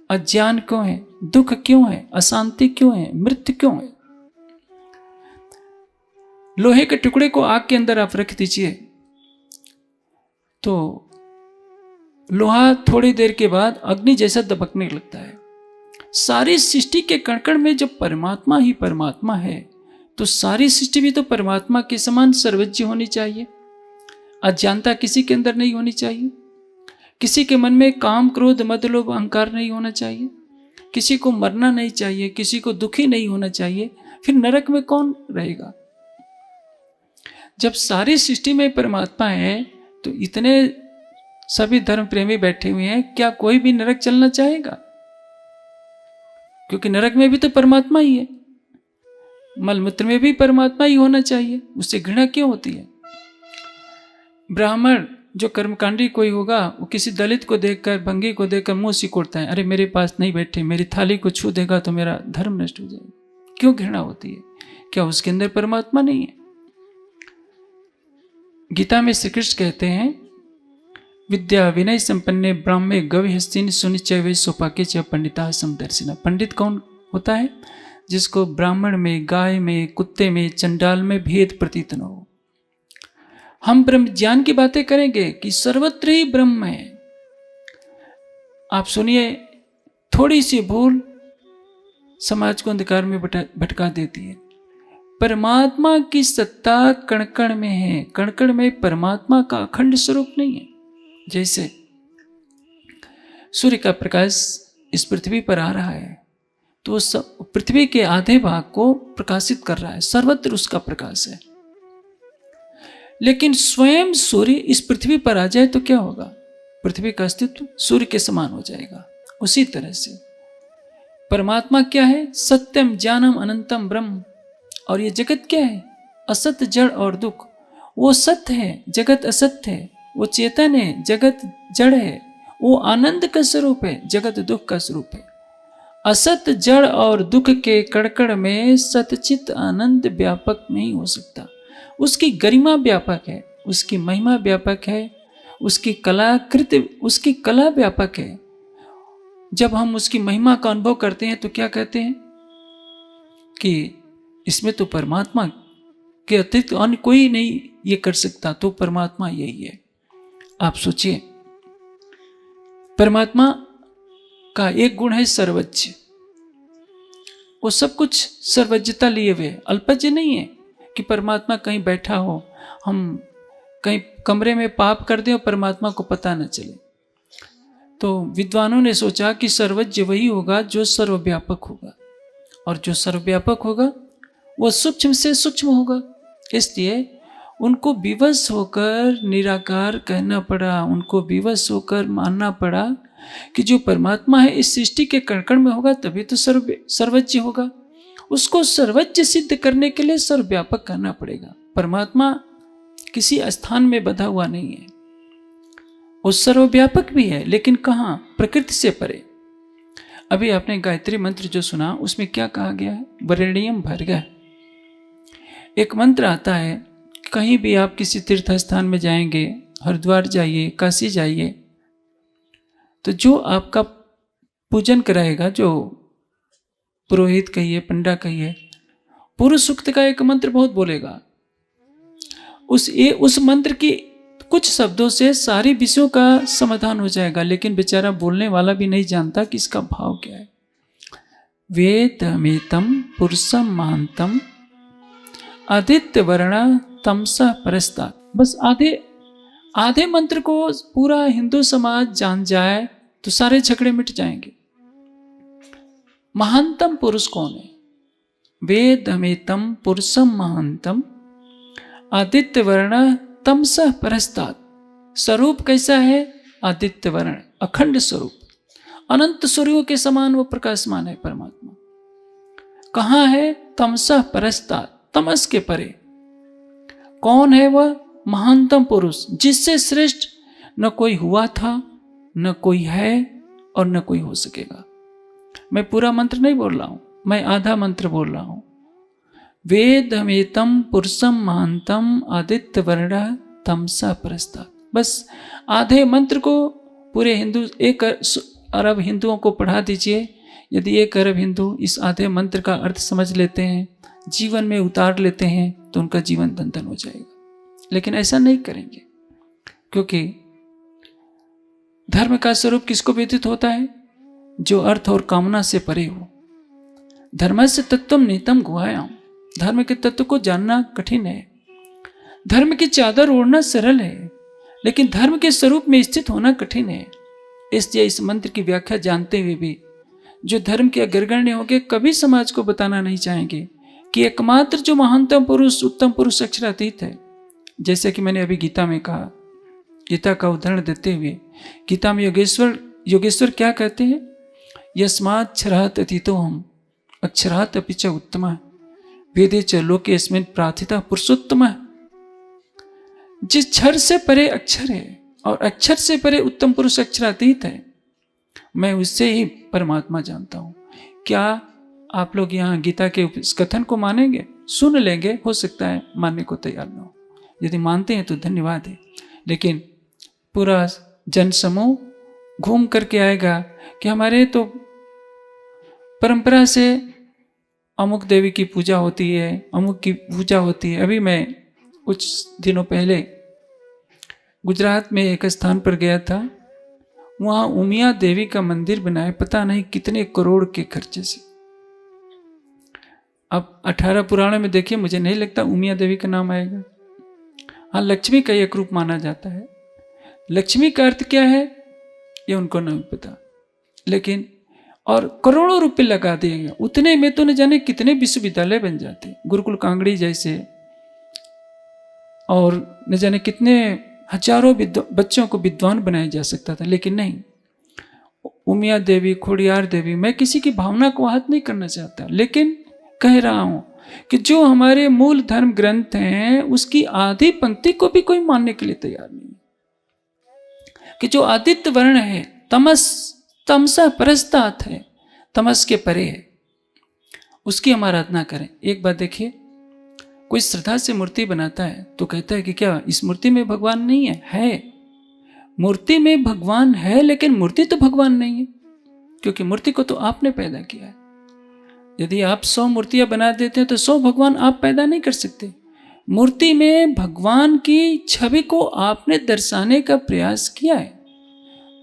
अज्ञान क्यों है, दुख क्यों है, अशांति क्यों है, मृत्यु क्यों है? लोहे के टुकड़े को आग के अंदर आप रख दीजिए तो लोहा थोड़ी देर के बाद अग्नि जैसा दबकने लगता है। सारी सृष्टि के कण में जब परमात्मा ही परमात्मा है तो सारी सृष्टि भी तो परमात्मा के समान सर्वज्ञ होनी चाहिए। अज्ञानता किसी के अंदर नहीं होनी चाहिए। किसी के मन में काम क्रोध मद लोभ अहंकार नहीं होना चाहिए। किसी को मरना नहीं चाहिए, किसी को दुखी नहीं होना चाहिए। फिर नरक में कौन रहेगा? जब सारी सृष्टि में परमात्मा है तो इतने सभी धर्म प्रेमी बैठे हुए हैं, क्या कोई भी नरक चलना चाहेगा? क्योंकि नरक में भी तो परमात्मा ही है, मलमूत्र में भी परमात्मा ही होना चाहिए। उससे घृणा क्यों होती है? ब्राह्मण जो कर्मकांडी कोई होगा वो किसी दलित को देखकर, भंगी को देखकर मुंह सिकोड़ता है, अरे मेरे पास नहीं बैठे, मेरी थाली को छू देगा तो मेरा धर्म नष्ट हो जाएगा। क्यों घृणा होती है? क्या उसके अंदर परमात्मा नहीं है? गीता में श्री कृष्ण कहते हैं, विद्या विनय संपन्ने ब्राह्मे गविहस्तिन सुनिचय वे सोपाके च पंडिता समदर्शिना। पंडित कौन होता है? जिसको ब्राह्मण में, गाय में, कुत्ते में, चंडाल में भेद प्रतीत न हो। हम ब्रह्म ज्ञान की बातें करेंगे कि सर्वत्र ही ब्रह्म है। आप सुनिए, थोड़ी सी भूल समाज को अंधकार में भटका देती है। परमात्मा की सत्ता कण कण में है। कण कण में परमात्मा का अखंड स्वरूप नहीं है। जैसे सूर्य का प्रकाश इस पृथ्वी पर आ रहा है तो पृथ्वी के आधे भाग को प्रकाशित कर रहा है, सर्वत्र उसका प्रकाश है। लेकिन स्वयं सूर्य इस पृथ्वी पर आ जाए तो क्या होगा? पृथ्वी का अस्तित्व सूर्य के समान हो जाएगा। उसी तरह से परमात्मा क्या है? सत्यम ज्ञानम अनंतम ब्रह्म। और ये जगत क्या है? असत जड़ और दुख। वो सत्य है, जगत असत्य है। वो चेतन है, जगत जड़ है। वो आनंद का स्वरूप है, जगत दुख का स्वरूप है। असत जड़ और दुख के कड़कड़ में सतचित आनंद व्यापक नहीं हो सकता। उसकी गरिमा व्यापक है, उसकी महिमा व्यापक है, उसकी कलाकृति, उसकी कला व्यापक है। जब हम उसकी महिमा का अनुभव करते हैं तो क्या कहते हैं कि इसमें तो परमात्मा के अतिरिक्त अन्य कोई नहीं ये कर सकता, तो परमात्मा यही है। आप सोचिए, परमात्मा का एक गुण है सर्वज्ञ। वो सब कुछ सर्वज्ञता लिए हुए, अल्पज्ञ नहीं है कि परमात्मा कहीं बैठा हो, हम कहीं कमरे में पाप कर दें और परमात्मा को पता न चले। तो विद्वानों ने सोचा कि सर्वज्ञ वही होगा जो सर्वव्यापक होगा, और जो सर्वव्यापक होगा वो सूक्ष्म से सूक्ष्म होगा। इसलिए उनको विवश होकर निराकार कहना पड़ा, उनको विवश होकर मानना पड़ा कि जो परमात्मा है इस सृष्टि के कण कण में होगा तभी तो सर्वज्ञ होगा। उसको सर्वज्ञ सिद्ध करने के लिए सर्वव्यापक करना पड़ेगा। परमात्मा किसी स्थान में बंधा हुआ नहीं है, वो सर्वव्यापक भी है, लेकिन कहाँ? प्रकृति से परे। अभी आपने गायत्री मंत्र जो सुना उसमें क्या कहा गया है? वरेण्यम भर्गः। एक मंत्र आता है, कहीं भी आप किसी तीर्थ स्थान में जाएंगे, हरिद्वार जाइए, काशी जाइए, तो जो आपका पूजन कराएगा, जो पुरोहित कहिए, पंडा कहिए, पूर्व सूक्त का एक मंत्र बहुत बोलेगा, उस मंत्र की कुछ शब्दों से सारी विषयों का समाधान हो जाएगा, लेकिन बेचारा बोलने वाला भी नहीं जानता कि इसका भाव क्या है। वेदमेतम पुरुषम महांतम आदित्य वर्ण तमसा परस्तात्। बस आधे मंत्र को पूरा हिंदू समाज जान जाए तो सारे झगड़े मिट जाएंगे। महानतम पुरुष कौन है? वेदमेतम पुरुषम महानतम आदित्य वर्ण तमसा परस्तात्। स्वरूप कैसा है? आदित्य वर्ण, अखंड स्वरूप, अनंत सूर्यों के समान वो प्रकाशमान है परमात्मा। कहाँ है? तमसा परस्तात्, तमस के परे। कौन है वह? महानतम पुरुष, जिससे श्रेष्ठ न कोई हुआ था, न कोई है और न कोई हो सकेगा। मैं पूरा मंत्र नहीं बोल रहा हूं, मैं आधा मंत्र बोल रहा हूं। वेदमेतम पुरुषम महानतम आदित्य वर्ण तमसा परस्तात्। बस आधे मंत्र को पूरे हिंदू 1 अरब हिंदुओं को पढ़ा दीजिए। यदि 1 अरब हिंदू इस आधे मंत्र का अर्थ समझ लेते हैं, जीवन में उतार लेते हैं, तो उनका जीवन धन धन हो जाएगा। लेकिन ऐसा नहीं करेंगे, क्योंकि धर्म का स्वरूप किसको व्यतीत होता है? जो अर्थ और कामना से परे हो। धर्मस्य तत्त्वम निहितम गुहायाम। धर्म के तत्व को जानना कठिन है। धर्म की चादर ओढ़ना सरल है, लेकिन धर्म के स्वरूप में स्थित होना कठिन है। इसलिए इस मंत्र की व्याख्या जानते हुए भी जो धर्म के अग्रगण्य होंगे कभी समाज को बताना नहीं चाहेंगे कि एकमात्र जो महानतम पुरुष, उत्तम पुरुष अक्षरातीत है। जैसे कि मैंने अभी गीता में कहा, गीता का उदाहरण देते हुए, गीता में योगेश्वर क्या कहते हैं? यस्मात् क्षरात् अतीतो हम अक्षरात् अपि च उत्तमः वेदे च लोके अस्मिन् प्रार्थिता पुरुषोत्तमः। जिस क्षर से परे अक्षर है और अक्षर से परे उत्तम पुरुष अक्षरातीत है, मैं उससे ही परमात्मा जानता हूं। क्या आप लोग यहाँ गीता के इस कथन को मानेंगे? सुन लेंगे, हो सकता है मानने को तैयार न हो। यदि मानते हैं तो धन्यवाद है, लेकिन पूरा जनसमूह घूम करके आएगा कि हमारे तो परंपरा से अमुक देवी की पूजा होती है, अमुक की पूजा होती है। अभी मैं कुछ दिनों पहले गुजरात में एक स्थान पर गया था, वहाँ उमिया देवी का मंदिर बनाया, पता नहीं कितने करोड़ के खर्चे से। अब 18 पुराणों में देखिए, मुझे नहीं लगता उमिया देवी का नाम आएगा। हाँ, लक्ष्मी का एक रूप माना जाता है। लक्ष्मी का अर्थ क्या है ये उनको नहीं पता, लेकिन और करोड़ों रुपए लगा दिए, उतने में तो न जाने कितने विश्वविद्यालय बन जाते, गुरुकुल कांगड़ी जैसे, और न जाने कितने हजारों बच्चों को विद्वान बनाया जा सकता था। लेकिन नहीं, उमिया देवी, खोड़ियार देवी, मैं किसी की भावना को आहत नहीं करना चाहता, लेकिन कह रहा हूं कि जो हमारे मूल धर्म ग्रंथ हैं उसकी आधी पंक्ति को भी कोई मानने के लिए तैयार नहीं, कि जो आदित्य वर्ण है, तमसा परस्तात् है, तमस के परे है, उसकी हम आराधना करें। एक बात देखिए, कोई श्रद्धा से मूर्ति बनाता है तो कहता है कि क्या इस मूर्ति में भगवान नहीं है? है, मूर्ति में भगवान है, लेकिन मूर्ति तो भगवान नहीं है, क्योंकि मूर्ति को तो आपने पैदा किया है। यदि आप 100 मूर्तियां बना देते हैं तो 100 भगवान आप पैदा नहीं कर सकते। मूर्ति में भगवान की छवि को आपने दर्शाने का प्रयास किया है।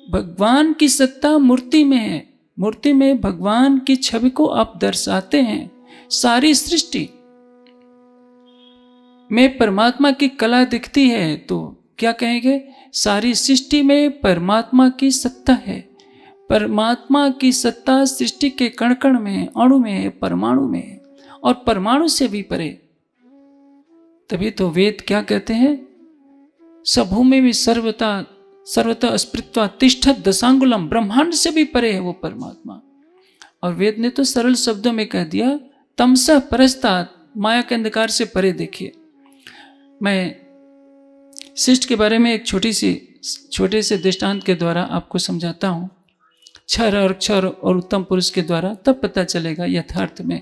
भगवान की सत्ता मूर्ति में है, मूर्ति में भगवान की छवि को आप दर्शाते हैं। सारी सृष्टि में परमात्मा की कला दिखती है तो क्या कहेंगे? सारी सृष्टि में परमात्मा की सत्ता है। परमात्मा की सत्ता सृष्टि के कण कण में, अणु में, परमाणु में, और परमाणु से भी परे। तभी तो वेद क्या कहते हैं? सभूमि में सर्वता अस्पृत्वा तिष्ठत दशांगुलम। ब्रह्मांड से भी परे है वो परमात्मा। और वेद ने तो सरल शब्दों में कह दिया, तमसा परस्तात्, माया के अंधकार से परे देखिए। मैं शिष्ट के बारे में एक छोटे से दृष्टांत के द्वारा आपको समझाता हूं। क्षर और क्षर और उत्तम पुरुष के द्वारा तब पता चलेगा यथार्थ में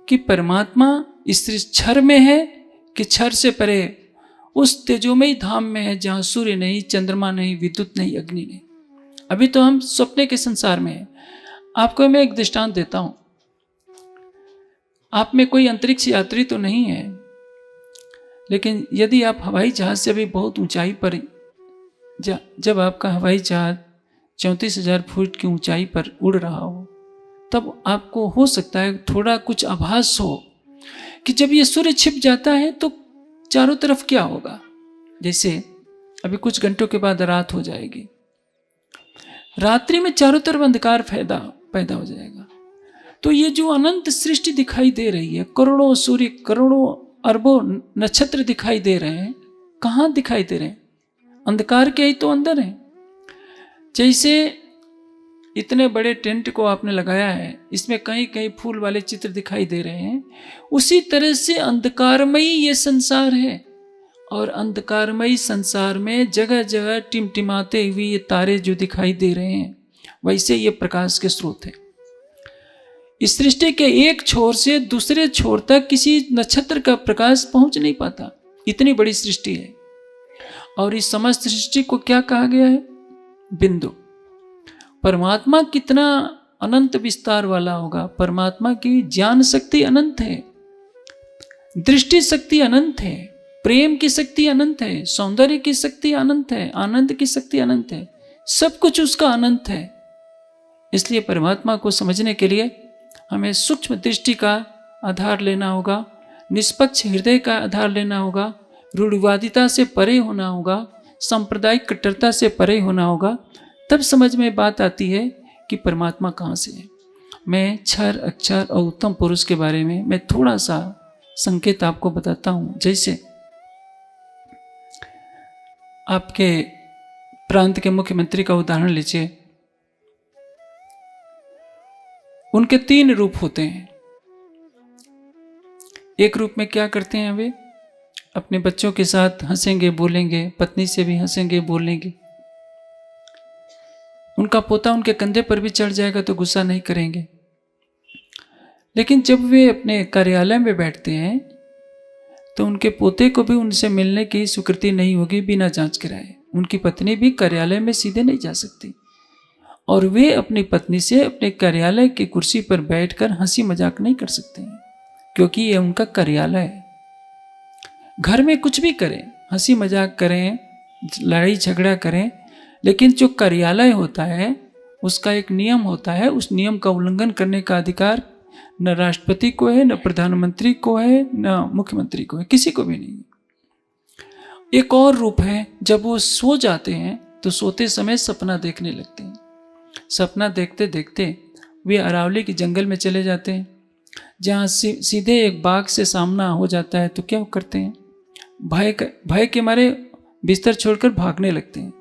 कि परमात्मा इस क्षर में है कि क्षर से परे उस तेजोमयी धाम में है जहां सूर्य नहीं, चंद्रमा नहीं, विद्युत नहीं, अग्नि नहीं। अभी तो हम सपने के संसार में हैं। आपको मैं एक दृष्टांत देता हूं। आप में कोई अंतरिक्ष यात्री तो नहीं है, लेकिन यदि आप हवाई जहाज से भी बहुत ऊंचाई पर जब आपका हवाई जहाज 34,000 फुट की ऊंचाई पर उड़ रहा हो, तब आपको हो सकता है थोड़ा कुछ आभास हो कि जब ये सूर्य छिप जाता है तो चारों तरफ क्या होगा। जैसे अभी कुछ घंटों के बाद रात हो जाएगी, रात्रि में चारों तरफ अंधकार पैदा हो जाएगा। तो ये जो अनंत सृष्टि दिखाई दे रही है, करोड़ों सूर्य, करोड़ों अरबों नक्षत्र दिखाई दे रहे हैं, कहाँ दिखाई दे रहे हैं? अंधकार के ही तो अंदर है। जैसे इतने बड़े टेंट को आपने लगाया है, इसमें कहीं कहीं फूल वाले चित्र दिखाई दे रहे हैं, उसी तरह से अंधकारमयी ये संसार है। और अंधकारमयी संसार में जगह जगह टिमटिमाते हुए ये तारे जो दिखाई दे रहे हैं, वैसे ये प्रकाश के स्रोत है। इस सृष्टि के एक छोर से दूसरे छोर तक किसी नक्षत्र का प्रकाश पहुंच नहीं पाता, इतनी बड़ी सृष्टि है। और इस समस्त सृष्टि को क्या कहा गया है? बिंदु। परमात्मा कितना अनंत विस्तार वाला होगा। परमात्मा की ज्ञान शक्ति अनंत है, दृष्टि शक्ति अनंत है, प्रेम की शक्ति अनंत है, सौंदर्य की शक्ति अनंत है, आनंद की शक्ति अनंत है, सब कुछ उसका अनंत है। इसलिए परमात्मा को समझने के लिए हमें सूक्ष्म दृष्टि का आधार लेना होगा, निष्पक्ष हृदय का आधार लेना होगा, रूढ़िवादिता से परे होना होगा, सांप्रदायिक कट्टरता से परे होना होगा। तब समझ में बात आती है कि परमात्मा कहाँ से है। मैं क्षर, अक्षर और उत्तम पुरुष के बारे में मैं थोड़ा सा संकेत आपको बताता हूँ। जैसे आपके प्रांत के मुख्यमंत्री का उदाहरण लीजिए, उनके 3 रूप होते हैं। एक रूप में क्या करते हैं वे? अपने बच्चों के साथ हंसेंगे बोलेंगे, पत्नी से भी हंसेंगे बोलेंगे। उनका पोता उनके कंधे पर भी चढ़ जाएगा तो गुस्सा नहीं करेंगे। लेकिन जब वे अपने कार्यालय में बैठते हैं तो उनके पोते को भी उनसे मिलने की स्वीकृति नहीं होगी बिना जांच कराए। उनकी पत्नी भी कार्यालय में सीधे नहीं जा सकती, और वे अपनी पत्नी से अपने कार्यालय की कुर्सी पर बैठकर हंसी मजाक नहीं कर सकते हैं, क्योंकि ये उनका कार्यालय है। घर में कुछ भी करें, हंसी मजाक करें, लड़ाई झगड़ा करें, लेकिन जो कार्यालय होता है उसका एक नियम होता है। उस नियम का उल्लंघन करने का अधिकार न राष्ट्रपति को है, न प्रधानमंत्री को है, न मुख्यमंत्री को है, किसी को भी नहीं। एक और रूप है, जब वो सो जाते हैं तो सोते समय सपना देखने लगते हैं। सपना देखते देखते वे अरावली के जंगल में चले जाते हैं, जहाँ सीधे एक बाघ से सामना हो जाता है। तो क्या करते हैं? भय के मारे बिस्तर छोड़कर भागने लगते हैं।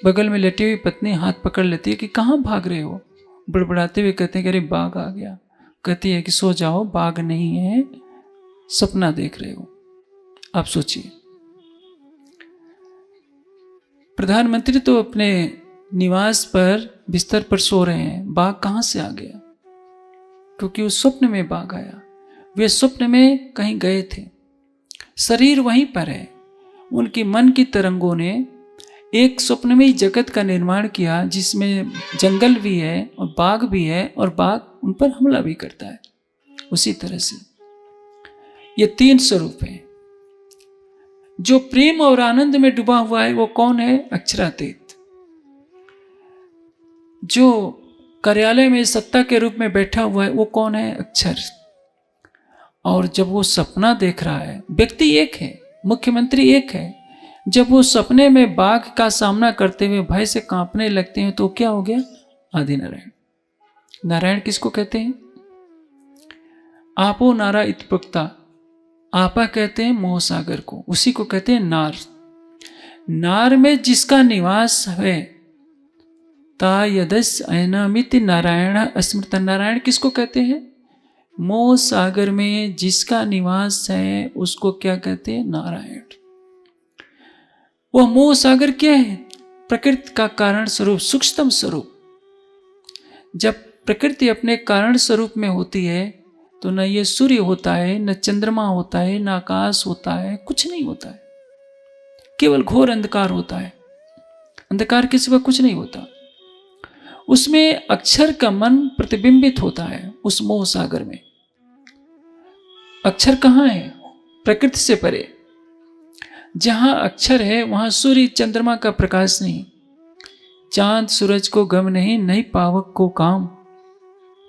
बगल में लेटी हुई पत्नी हाथ पकड़ लेती है कि कहाँ भाग रहे हो? बड़बड़ाते हुए कहते हैं कि अरे बाघ आ गया। कहती है कि सो जाओ, बाघ नहीं है, सपना देख रहे हो। आप सोचिए, प्रधानमंत्री तो अपने निवास पर बिस्तर पर सो रहे हैं, बाघ कहाँ से आ गया? क्योंकि उस स्वप्न में बाघ आया। वे स्वप्न में कहीं गए थे, शरीर वहीं पर है। उनकी मन की तरंगों ने एक स्वप्न में ही जगत का निर्माण किया, जिसमें जंगल भी है और बाघ भी है, और बाघ उन पर हमला भी करता है। उसी तरह से ये 3 स्वरूप हैं। जो प्रेम और आनंद में डूबा हुआ है वो कौन है? अक्षरातीत। जो कार्यालय में सत्ता के रूप में बैठा हुआ है वो कौन है? अक्षर। और जब वो सपना देख रहा है, व्यक्ति एक है, मुख्यमंत्री एक है, जब वो सपने में बाघ का सामना करते हुए भय से कांपने लगते हैं तो क्या हो गया? आदि नारायण। नारायण किसको कहते हैं? आपो नारा इत्युक्ता। आपा कहते हैं मोह सागर को, उसी को कहते हैं नार। नार में जिसका निवास है, ता यदस अयनामिति नारायण अस्मृत। नारायण किसको कहते हैं? मोह सागर में जिसका निवास है उसको क्या कहते हैं? नारायण। वह मोह सागर क्या है? प्रकृति का कारण स्वरूप, सूक्ष्मतम स्वरूप। जब प्रकृति अपने कारण स्वरूप में होती है तो न ये सूर्य होता है, न चंद्रमा होता है, न आकाश होता है, कुछ नहीं होता है, केवल घोर अंधकार होता है। अंधकार के सिवा कुछ नहीं होता। उसमें अक्षर का मन प्रतिबिंबित होता है। उस मोह सागर में अक्षर कहाँ है? प्रकृति से परे। जहां अक्षर है वहां सूर्य चंद्रमा का प्रकाश नहीं, चांद सूरज को गम नहीं, नहीं पावक को काम,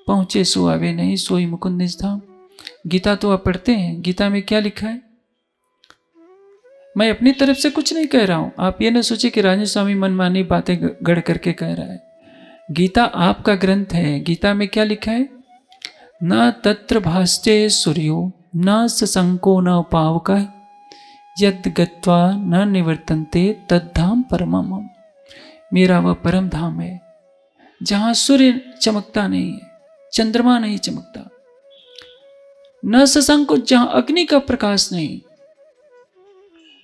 पहुंचे सो आवे नहीं, सोई मुकुंद निज धाम। गीता तो आप पढ़ते हैं, गीता में क्या लिखा है? मैं अपनी तरफ से कुछ नहीं कह रहा हूं, आप ये ना सोचे कि राजन स्वामी मनमानी बातें गढ़ करके कह रहा है। गीता आपका ग्रंथ है, गीता में क्या लिखा है? न तत्र भास्ते सूर्यो न सशंको न पावक यद गत्वा न निवर्तन्ते तद्धाम परमम। मेरा वह परम धाम है जहां सूर्य चमकता नहीं है, चंद्रमा नहीं चमकता, न सशंको, जहां अग्नि का प्रकाश नहीं।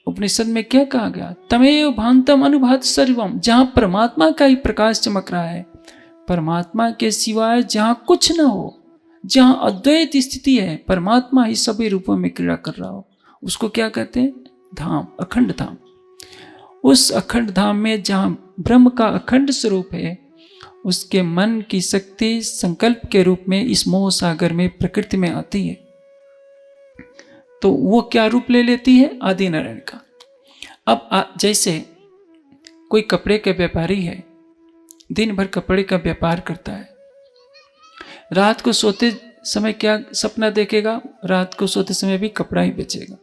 उपनिषद में क्या कहा गया? तमेव भांतम अनुभात सर्वम, जहां परमात्मा का ही प्रकाश चमक रहा है, परमात्मा के सिवाय जहां कुछ न हो, जहां अद्वैत स्थिति है, परमात्मा ही सभी रूपों में क्रीड़ा कर रहा हो, उसको क्या कहते हैं? धाम, अखंड धाम। उस अखंड धाम में जहां ब्रह्म का अखंड स्वरूप है, उसके मन की शक्ति संकल्प के रूप में इस मोह सागर में प्रकृति में आती है, तो वो क्या रूप ले लेती है? आदि नारायण का। अब जैसे कोई कपड़े के व्यापारी है, दिन भर कपड़े का व्यापार करता है, रात को सोते समय क्या सपना देखेगा? रात को सोते समय भी कपड़ा ही बेचेगा,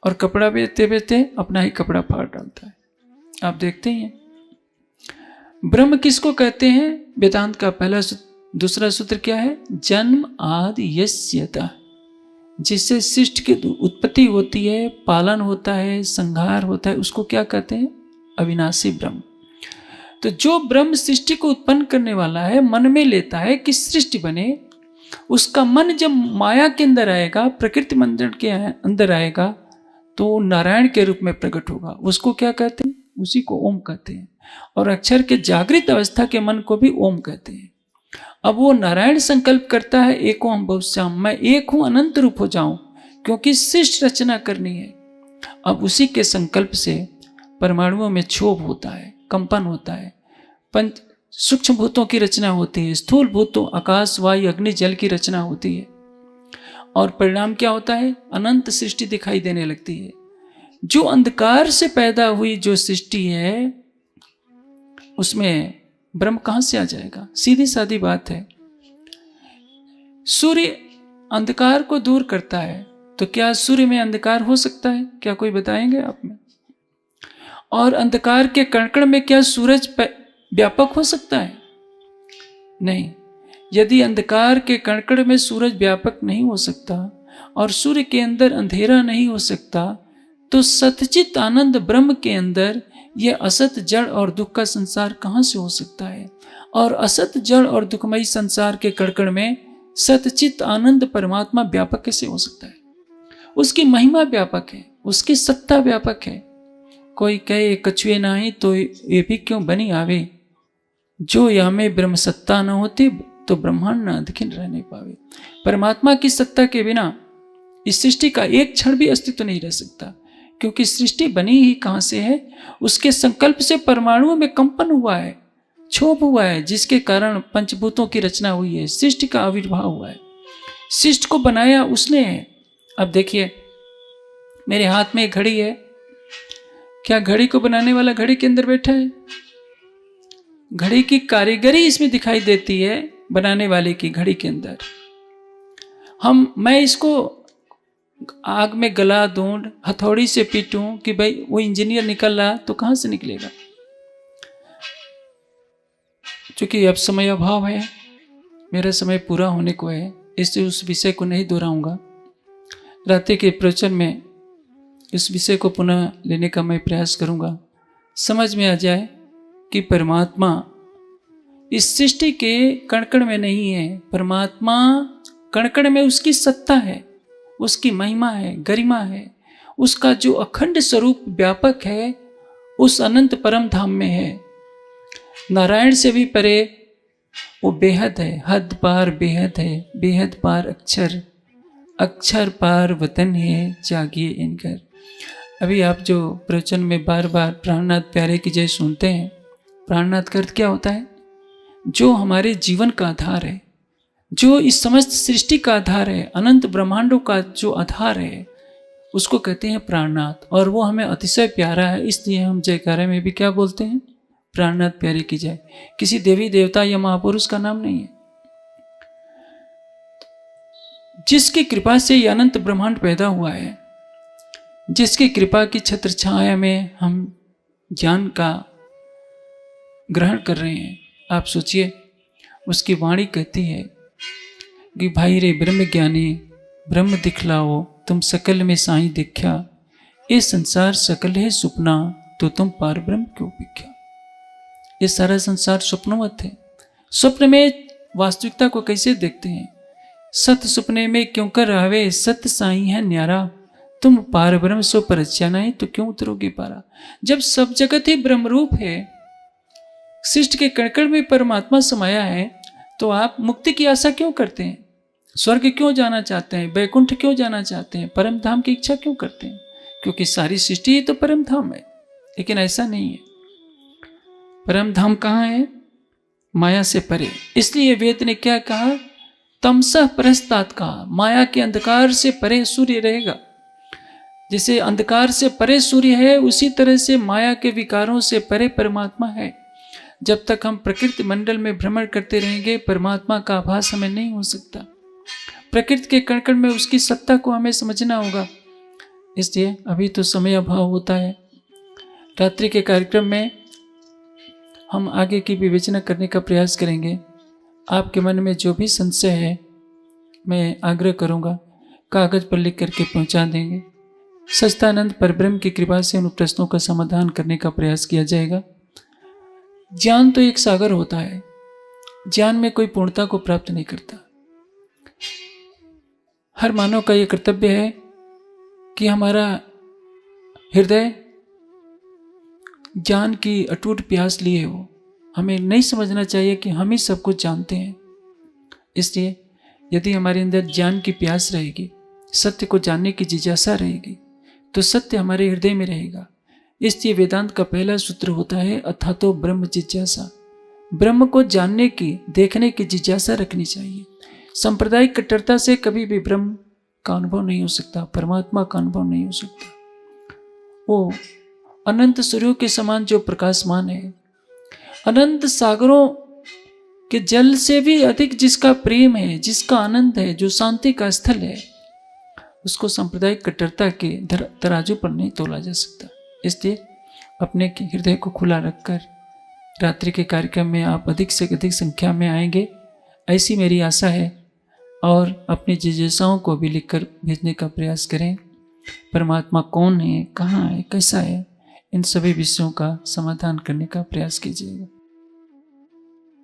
और कपड़ा बेचते बेचते अपना ही कपड़ा फाड़ डालता है। आप देखते हैं ब्रह्म किसको कहते हैं? वेदांत का पहला दूसरा सूत्र क्या है? जन्म आदि यस्यतः, जिससे सृष्टि की उत्पत्ति होती है, पालन होता है, संहार होता है, उसको क्या कहते हैं? अविनाशी ब्रह्म। तो जो ब्रह्म सृष्टि को उत्पन्न करने वाला है, मन में लेता है कि सृष्टि बने, उसका मन जब माया के अंदर आएगा, प्रकृति मंडल के अंदर आएगा, तो नारायण के रूप में प्रकट होगा। उसको क्या कहते हैं? उसी को ओम कहते हैं। और अक्षर के जागृत अवस्था के मन को भी ओम कहते हैं। अब वो नारायण संकल्प करता है, एक ओम बहुश्याम, मैं एक हूं, अनंत रूप हो जाऊं, क्योंकि सृष्टि रचना करनी है। अब उसी के संकल्प से परमाणुओं में क्षोभ होता है, कंपन होता है, पंच सूक्ष्म भूतों की रचना होती है, स्थूल भूतों आकाश वायु अग्नि जल की रचना होती है, और परिणाम क्या होता है? अनंत सृष्टि दिखाई देने लगती है। जो अंधकार से पैदा हुई जो सृष्टि है, उसमें ब्रह्म कहां से आ जाएगा? सीधी सादी बात है। सूर्य अंधकार को दूर करता है, तो क्या सूर्य में अंधकार हो सकता है? क्या कोई बताएंगे आप में? और अंधकार के कण में क्या सूरज व्यापक हो सकता है? नहीं। यदि अंधकार के कण में सूरज व्यापक नहीं हो सकता और सूर्य के अंदर अंधेरा नहीं हो सकता, तो सतचित आनंद ब्रह्म के अंदर यह असत जड़ और दुख का संसार कहां से हो सकता है? और असत जड़ और दुखमयी संसार के कण में सतचित आनंद परमात्मा व्यापक कैसे हो सकता है? उसकी महिमा व्यापक है, उसकी सत्ता व्यापक है। कोई कहे कछुए नाही तो ये भी क्यों बनी आवे, जो या में ब्रह्म सत्ता न होती तो ब्रह्मांड न अधखिन रह नहीं पावे। परमात्मा की सत्ता के बिना इस सृष्टि का एक क्षण भी अस्तित्व नहीं रह सकता, क्योंकि सृष्टि बनी ही कहां से है? उसके संकल्प से परमाणुओं में कंपन हुआ है, क्षोभ हुआ है, जिसके कारण पंचभूतों की रचना हुई है, सृष्टि का आविर्भाव हुआ है। सृष्टि को बनाया उसने है। अब देखिए, मेरे हाथ में एक घड़ी है, क्या घड़ी को बनाने वाला घड़ी के अंदर बैठा है? घड़ी की कारीगरी इसमें दिखाई देती है बनाने वाले की घड़ी के अंदर। मैं इसको आग में गला दूं, हथौड़ी से पीटूं कि भाई वो इंजीनियर निकल रहा, तो कहां से निकलेगा? क्योंकि अब समय अभाव है, मेरा समय पूरा होने को है, इसलिए उस विषय को नहीं दोहराऊंगा। रात्रि के प्रवचन में इस विषय को पुनः लेने का मैं प्रयास करूंगा, समझ में आ जाए कि परमात्मा इस सृष्टि के कण में नहीं है। परमात्मा कण में उसकी सत्ता है, उसकी महिमा है, गरिमा है, उसका जो अखंड स्वरूप व्यापक है, उस अनंत परम धाम में है। नारायण से भी परे वो बेहद है, हद पार बेहद है, बेहद पार अक्षर, अक्षर पार वतन है, जागिए इनकर। अभी आप जो प्रवचन में बार बार प्राणनाथ प्यारे की जय सुनते हैं, प्राणनाथ का अर्थ क्या होता है? जो हमारे जीवन का आधार है, जो इस समस्त सृष्टि का आधार है, अनंत ब्रह्मांडों का जो आधार है, उसको कहते हैं प्राणनाथ, और वो हमें अतिशय प्यारा है, इसलिए हम जयकारे में भी क्या बोलते हैं, प्राणनाथ प्यारे की जय। किसी देवी देवता या महापुरुष का नाम नहीं है। जिसकी कृपा से ये अनंत ब्रह्मांड पैदा हुआ है, जिसकी कृपा की छत्र छाया में हम ज्ञान का ग्रहण कर रहे हैं, आप सोचिए, उसकी वाणी कहती है कि भाई रे ब्रह्म ज्ञानी ब्रह्म दिखलाओ, तुम सकल में साई दिख्या, ये संसार सकल है सुपना, तो तुम पार ब्रह्म क्यों बिख्या। ये सारा संसार स्वप्नवत है। स्वप्न में वास्तविकता को कैसे देखते हैं, सत सुपने में क्यों कर रहे, सत्य साई है न्यारा, तुम पार ब्रह्म सो परच्या नहीं, तो क्यों उतरोगे पारा। जब सब जगत ही ब्रह्म रूप है, सृष्टि के कणकण में परमात्मा समाया है, तो आप मुक्ति की आशा क्यों करते हैं, स्वर्ग क्यों जाना चाहते हैं, वैकुंठ क्यों जाना चाहते हैं, परम धाम की इच्छा क्यों करते हैं। क्योंकि सारी सृष्टि ही तो परम धाम है। लेकिन ऐसा नहीं है, परम धाम कहाँ है, माया से परे। इसलिए वेद ने क्या कहा, तमसः परस्तात कहा, माया के अंधकार से परे सूर्य रहेगा। जैसे अंधकार से परे सूर्य है, उसी तरह से माया के विकारों से परे परमात्मा है। जब तक हम प्रकृति मंडल में भ्रमण करते रहेंगे, परमात्मा का आभास हमें नहीं हो सकता। प्रकृति के कण कण में उसकी सत्ता को हमें समझना होगा। इसलिए अभी तो समय अभाव होता है। रात्रि के कार्यक्रम में हम आगे की विवेचना करने का प्रयास करेंगे। आपके मन में जो भी संशय है, मैं आग्रह करूंगा कागज पर लिख करके पहुंचा देंगे। सच्चिदानंद परब्रह्म की कृपा से उन प्रश्नों का समाधान करने का प्रयास किया जाएगा। ज्ञान तो एक सागर होता है, ज्ञान में कोई पूर्णता को प्राप्त नहीं करता। हर मानव का यह कर्तव्य है कि हमारा हृदय ज्ञान की अटूट प्यास लिए हो। हमें नहीं समझना चाहिए कि हम ही सब कुछ जानते हैं। इसलिए यदि हमारे अंदर ज्ञान की प्यास रहेगी, सत्य को जानने की जिज्ञासा रहेगी, तो सत्य हमारे हृदय में रहेगा। इसलिए वेदांत का पहला सूत्र होता है अथातो ब्रह्म जिज्ञासा। ब्रह्म को जानने की, देखने की जिज्ञासा रखनी चाहिए। सांप्रदायिक कट्टरता से कभी भी ब्रह्म का अनुभव नहीं हो सकता, परमात्मा का अनुभव नहीं हो सकता। वो अनंत सूर्यों के समान जो प्रकाशमान है, अनंत सागरों के जल से भी अधिक जिसका प्रेम है, जिसका आनंद है, जो शांति का स्थल है, उसको सांप्रदायिक कट्टरता के तराजू पर नहीं तोला जा सकता। इसलिए अपने हृदय को खुला रखकर रात्रि के कार्यक्रम में आप अधिक से अधिक संख्या में आएंगे, ऐसी मेरी आशा है। और अपनी जिज्ञासाओं को भी लिखकर भेजने का प्रयास करें। परमात्मा कौन है, कहाँ है, कैसा है, इन सभी विषयों का समाधान करने का प्रयास कीजिएगा।